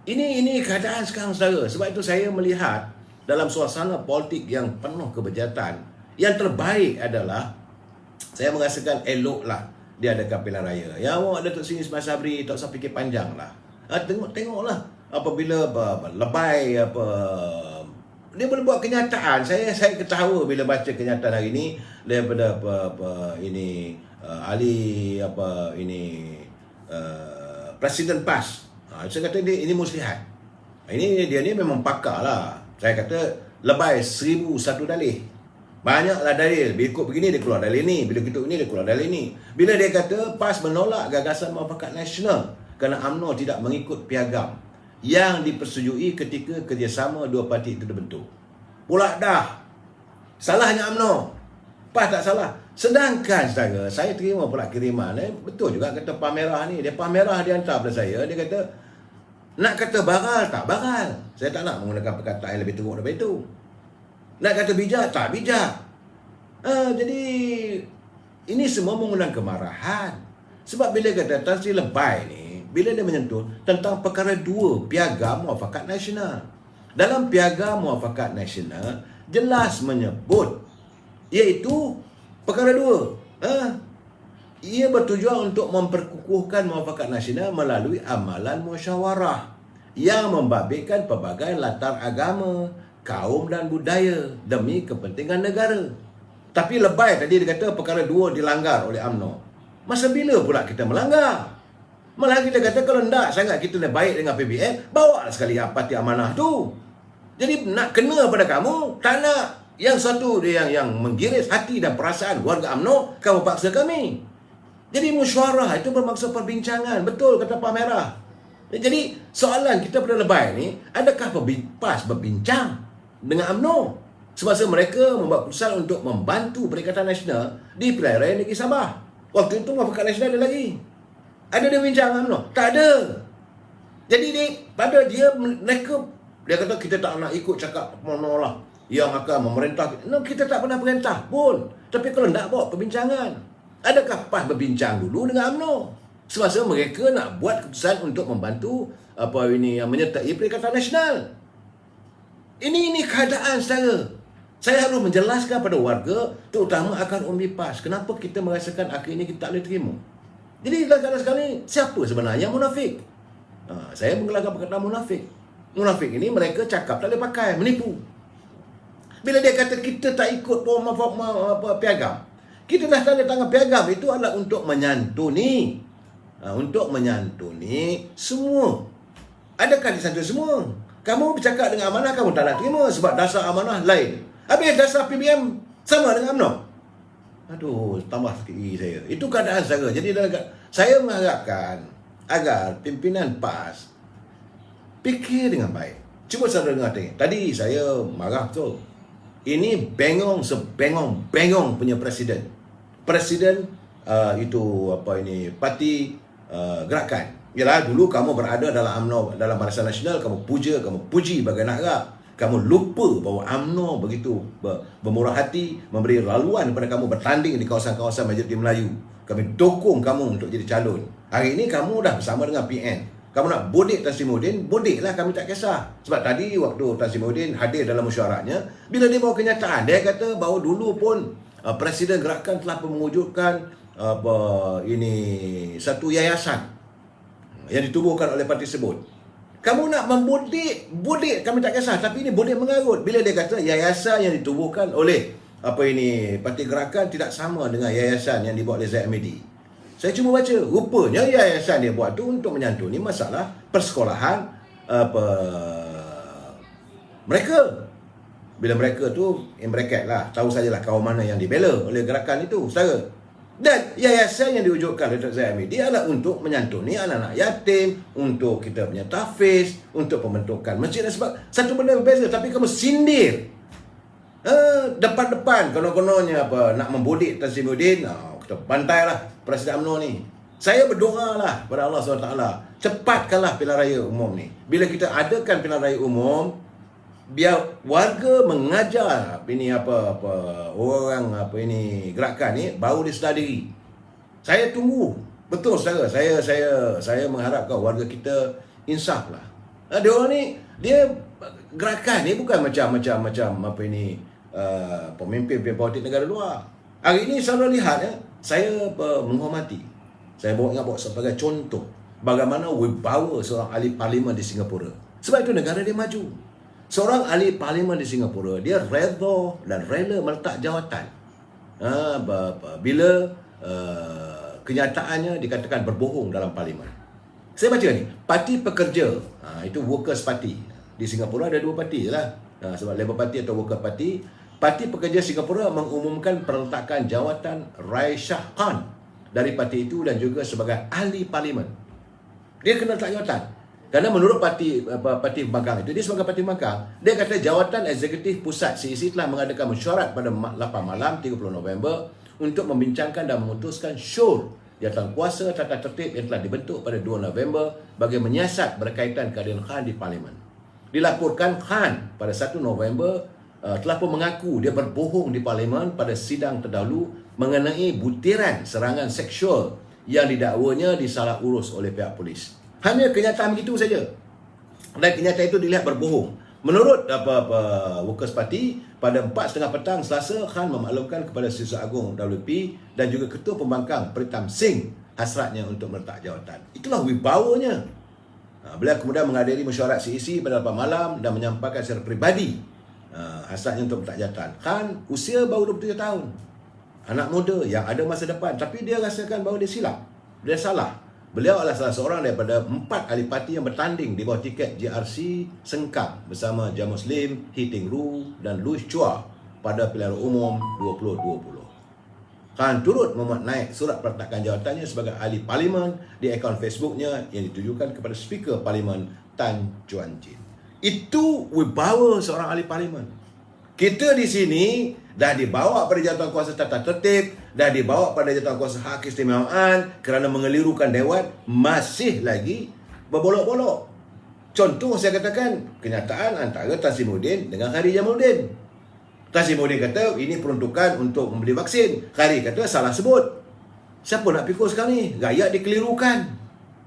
Ini keadaan sekarang saudara. Sebab itu saya melihat dalam suasana politik yang penuh kebejatan, yang terbaik adalah saya merasakan eloklah diadakan pilihan raya. Yang awak Datuk Seri Ismail Sabri tak usah fikir panjang lah. Tengoklah apabila lebay dia boleh buat kenyataan. Saya ketawa bila baca kenyataan hari ini daripada ahli Presiden PAS. Saya kata dia ini muslihat. Dia ni memang pakar lah. Saya kata lebay 1001 dalih. Banyaklah dalil. Bila ikut begini dia keluar dalil ni, bila ikut ini dia keluar dalil ni. Bila dia kata PAS menolak gagasan muafakat nasional kerana UMNO tidak mengikut piagam yang dipersetujui ketika kerjasama dua parti itu dibentuk. Pula dah. Salahnya UMNO. PAS tak salah. Sedangkan saudara, saya terima pula kiriman. Betul juga kata Pah Merah ni. Dia Pah Merah dia hantar pada saya. Dia kata, nak kata baral tak baral. Saya tak nak menggunakan perkataan yang lebih teruk daripada itu. Nak kata bijak tak bijak. Jadi ini semua mengundang kemarahan. Sebab bila kata Tan Sri Lebay ni, bila dia menyentuh tentang perkara 2 piagam muafakat nasional. Dalam piagam muafakat nasional jelas menyebut iaitu perkara 2. Ia bertujuan untuk memperkukuhkan muafakat nasional melalui amalan musyawarah yang membabitkan pelbagai latar agama, kaum dan budaya demi kepentingan negara. Tapi lebay tadi dia kata perkara 2 dilanggar oleh UMNO. Masa bila pula kita melanggar? Malah kita kata kalau tak sangat kita nak baik dengan PBN, bawa sekali parti amanah tu. Jadi nak kena pada kamu, tak nak. Yang satu dia yang menggiris hati dan perasaan warga UMNO, kamu paksa kami. Jadi musyawarah itu bermaksud perbincangan. Betul kata Pah Merah. Jadi soalan kita pada lebay ni, adakah PAS berbincang dengan UMNO semasa mereka membuat keputusan untuk membantu Perikatan Nasional di pilihan raya negeri Sabah? Waktu itu muafakat nasional ada lagi. Ada dia bincang UMNO? Tak ada. Jadi mereka dia kata kita tak nak ikut cakap menolak yang akan memerintah. No, kita tak pernah perintah pun. Tapi kalau nak buat perbincangan, adakah PAS berbincang dulu dengan UMNO semasa mereka nak buat keputusan untuk membantu menyertai Perikatan Nasional? Ini keadaan saudara. Saya harus menjelaskan pada warga, terutama akar umbi PAS, kenapa kita merasakan akhirnya kita tak boleh terima. Jadi dalam keadaan sekarang ni, siapa sebenarnya yang munafik? Saya menggunakan perkataan munafik. Munafik ini mereka cakap tak boleh pakai, menipu. Bila dia kata kita tak ikut piagam, kita dah tanda tangan piagam itu adalah untuk menyantuni semua Adakah disantui semua? Kamu bercakap dengan amanah, kamu tak nak terima sebab dasar amanah lain. Habis dasar PBM sama dengan UMNO. Aduh, tambah sikit gigi saya. Itu keadaan saya. Jadi saya mengharapkan agar pimpinan PAS fikir dengan baik. Cuba saudara dengar tadi. Tadi saya marah betul. Ini bengong sebengong-bengong punya presiden. Presiden itu parti gerakan. Yalah, dulu kamu berada dalam UMNO, dalam Barisan Nasional, kamu puji bagai nak harap. Kamu lupa bahawa UMNO begitu bermurah hati memberi laluan kepada kamu bertanding di kawasan-kawasan majoriti Melayu. Kami dukung kamu untuk jadi calon. Hari ini kamu dah bersama dengan PN. Kamu nak bodek Tan Sri Muhyiddin, bodeklah, kami tak kisah. Sebab tadi waktu Tan Sri Muhyiddin hadir dalam mesyuaratnya, bila dia bawa kenyataan, dia kata bahawa dulu pun Presiden Gerakan telah mewujudkan satu yayasan yang ditubuhkan oleh parti tersebut. Kamu nak membodek, kami tak kisah. Tapi ini bodek mengarut. Bila dia kata yayasan yang ditubuhkan oleh Parti Gerakan tidak sama dengan yayasan yang dibuat oleh Zaid Hamidi. Saya cuma baca, rupanya yayasan dia buat tu untuk menyantuni masalah persekolahan mereka. Bila mereka tu, in bracket lah, tahu sajalah kaum mana yang dibela oleh gerakan itu, saudara. Dan yayasan yang diwujudkan oleh Dr. Zaid Hamidi adalah untuk menyantuni anak-anak yatim, untuk kita punya tahfiz, untuk pembentukan masjid dan sebab satu benda berbeza. Tapi kamu sindir depan-depan konon-kononnya nak membodek Tan Sri Muhyiddin, kita bantailah Presiden UMNO ni. Saya berdoa lah kepada Allah SWT, cepatkanlah pilihan raya umum ni. Bila kita adakan pilihan raya umum, biar warga mengajar orang gerakan ni baru dia sedar diri. Saya tunggu betul saudara. Saya mengharapkan warga kita insaf lah. Dia orang ni, dia gerakan ni bukan macam pemimpin politik negara luar. Hari ini saudara lihat saya menghormati. Saya bawa sebagai contoh bagaimana wibawa seorang ahli parlimen di Singapura. Sebab itu negara dia maju. Seorang ahli parlimen di Singapura, dia redha dan rela meletak jawatan bila kenyataannya dikatakan berbohong dalam parlimen. Saya baca ni, Parti Pekerja, itu Workers Party. Di Singapura ada dua parti je lah, sebab Labour Party atau Workers Party. Parti Pekerja Singapura mengumumkan perletakan jawatan Raishah Khan dari parti itu dan juga sebagai ahli parlimen. Dia kena letak jawatan. Kerana menurut parti pembangkang itu, dia sebagai parti pembangkang, dia kata jawatan eksekutif pusat CEC telah mengadakan mesyuarat pada 8 malam 30 November untuk membincangkan dan memutuskan syur jawatan kuasa tata tertib yang telah dibentuk pada 2 November bagi menyiasat berkaitan kehadiran Khan di parlimen. Dilaporkan Khan pada 1 November telah pun mengaku dia berbohong di parlimen pada sidang terdahulu mengenai butiran serangan seksual yang didakwanya disalah urus oleh pihak polis. Hanya kenyataan begitu saja. Dan kenyataan itu dilihat berbohong. Menurut Workers Party, pada 4.30 petang Selasa, Khan memaklumkan kepada Setiausaha Agung WP dan juga Ketua Pembangkang Pritam Singh hasratnya untuk meletak jawatan. Itulah wibawanya. Beliau kemudian menghadiri mesyuarat CEC pada 8 malam dan menyampaikan secara peribadi hasratnya untuk meletak jawatan. Khan usia baru 23 tahun. Anak muda yang ada masa depan. Tapi dia rasakan bahawa dia silap. Dia salah. Beliau adalah salah seorang daripada 4 ahli parti yang bertanding di bawah tiket JRC Sengkang bersama Jamus Lim, Hee Ting Roo dan Louis Chua pada pilihan umum 2020. Khan turut memuat naik surat peletakan jawatannya sebagai ahli parlimen di akaun Facebooknya yang ditujukan kepada Speaker Parlimen Tan Chuan Jin. Itu wibawa seorang ahli parlimen. Kita di sini dah dibawa pada jawatan kuasa tata tertib, dah dibawa pada jawatan kuasa hak keistimewaan kerana mengelirukan dewan, masih lagi berbolok-bolok. Contoh saya katakan, kenyataan antara Tan Sri Muhyiddin dengan Khairy Jamaluddin. Tan Sri Muhyiddin kata ini peruntukan untuk membeli vaksin. Khairy kata salah sebut. Siapa nak pikul sekarang ni? Rakyat dikelirukan.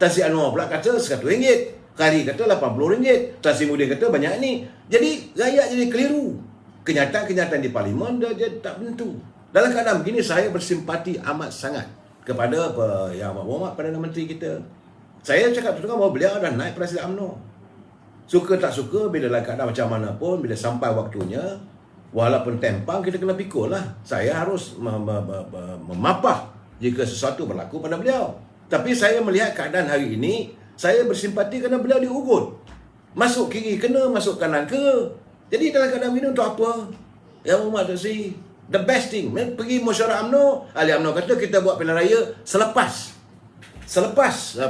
Tan Sri Anwar pula kata RM100. Khairy kata RM80. Tan Sri Muhyiddin kata banyak ni. Jadi rakyat jadi keliru. Kenyataan-kenyataan di parlimen dia tak menentu. Dalam keadaan begini, saya bersimpati amat sangat kepada Yang Berhormat Perdana Menteri kita. Saya cakap terus bahawa beliau dah naik Presiden UMNO. Suka tak suka, bila dalam keadaan macam mana pun, bila sampai waktunya, walaupun tempang, kita kena pikul lah. Saya harus memapah jika sesuatu berlaku pada beliau. Tapi saya melihat keadaan hari ini, Saya bersimpati kerana beliau diugut. Masuk kiri kena, masuk kanan ke. Jadi dalam keadaan begini untuk apa? Yang Muhammad Tosi, the best thing, pergi mesyuarat UMNO. Ahli UMNO kata kita buat pilihan raya selepas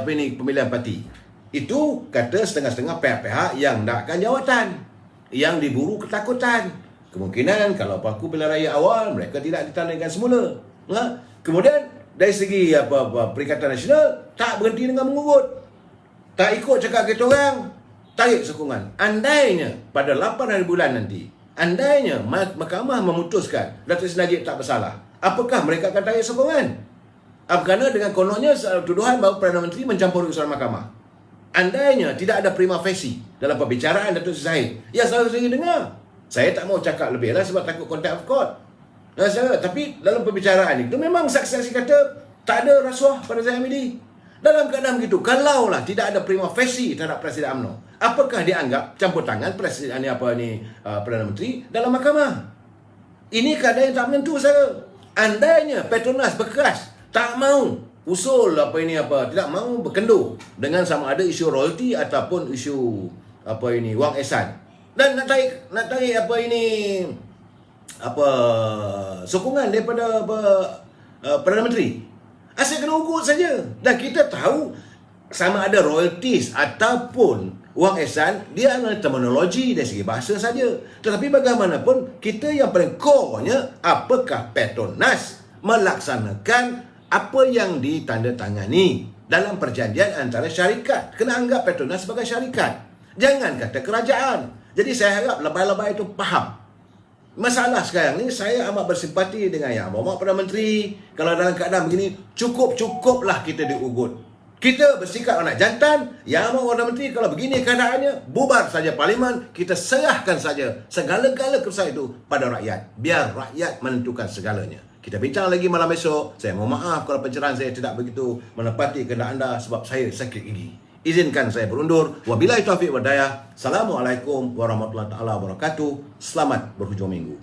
pemilihan parti. Itu kata setengah-setengah pihak-pihak yang nakkan jawatan, yang diburu ketakutan. Kemungkinan kalau paku pilihan raya awal, mereka tidak ditandingkan semula. Kemudian dari segi Perikatan Nasional tak berhenti dengan mengugut. Tak ikut cakap kita orang, tarik sokongan. Andainya pada 8 hari bulan nanti, andainya mahkamah memutuskan Datuk Seri Najib tak bersalah, apakah mereka akan tarik sokongan? Kerana dengan kononnya tuduhan bahawa Perdana Menteri mencampuri urusan mahkamah. Andainya tidak ada prima facie dalam perbicaraan Datuk Seri Zahid, ya selalu saya dengar. Saya tak mau cakap lebih lah sebab takut contempt of court. Tapi dalam perbicaraan itu memang saksi-saksi kata tak ada rasuah pada Zahid Hamidi. Dalam keadaan begitu, kalaulah tidak ada prima facie terhadap Presiden UMNO, apakah dianggap campur tangan Presiden Perdana Menteri dalam mahkamah? Ini keadaan yang tak menentu saya. Andainya Petronas berkeras tak mau usul tidak mau berkendur dengan sama ada isu royalty ataupun isu wang ehsan, dan nak tarik sokongan daripada Perdana Menteri, asyik kena ugut saja. Dan kita tahu sama ada royalties ataupun wang ehsan, dia adalah terminologi dari segi bahasa saja. Tetapi bagaimanapun, kita yang paling core-nya, apakah Petronas melaksanakan apa yang ditandatangani dalam perjanjian antara syarikat. Kena anggap Petronas sebagai syarikat, jangan kata kerajaan. Jadi saya harap lebay-lebay itu faham. Masalah sekarang ni, saya amat bersimpati dengan Yang Berhormat Perdana Menteri. Kalau dalam keadaan begini, cukuplah kita diugut. Kita bersikap anak jantan. Yang Berhormat Perdana Menteri, kalau begini keadaannya, bubar saja Parlimen. Kita serahkan saja segala-gala keputusan itu pada rakyat. Biar rakyat menentukan segalanya. Kita bincang lagi malam esok. Saya mohon maaf kalau pencerahan saya tidak begitu menepati kehendak anda sebab saya sakit gigi. Izinkan saya berundur. Wabillahi taufiq wal hidayah. Assalamualaikum warahmatullahi wabarakatuh. Selamat berhujung minggu.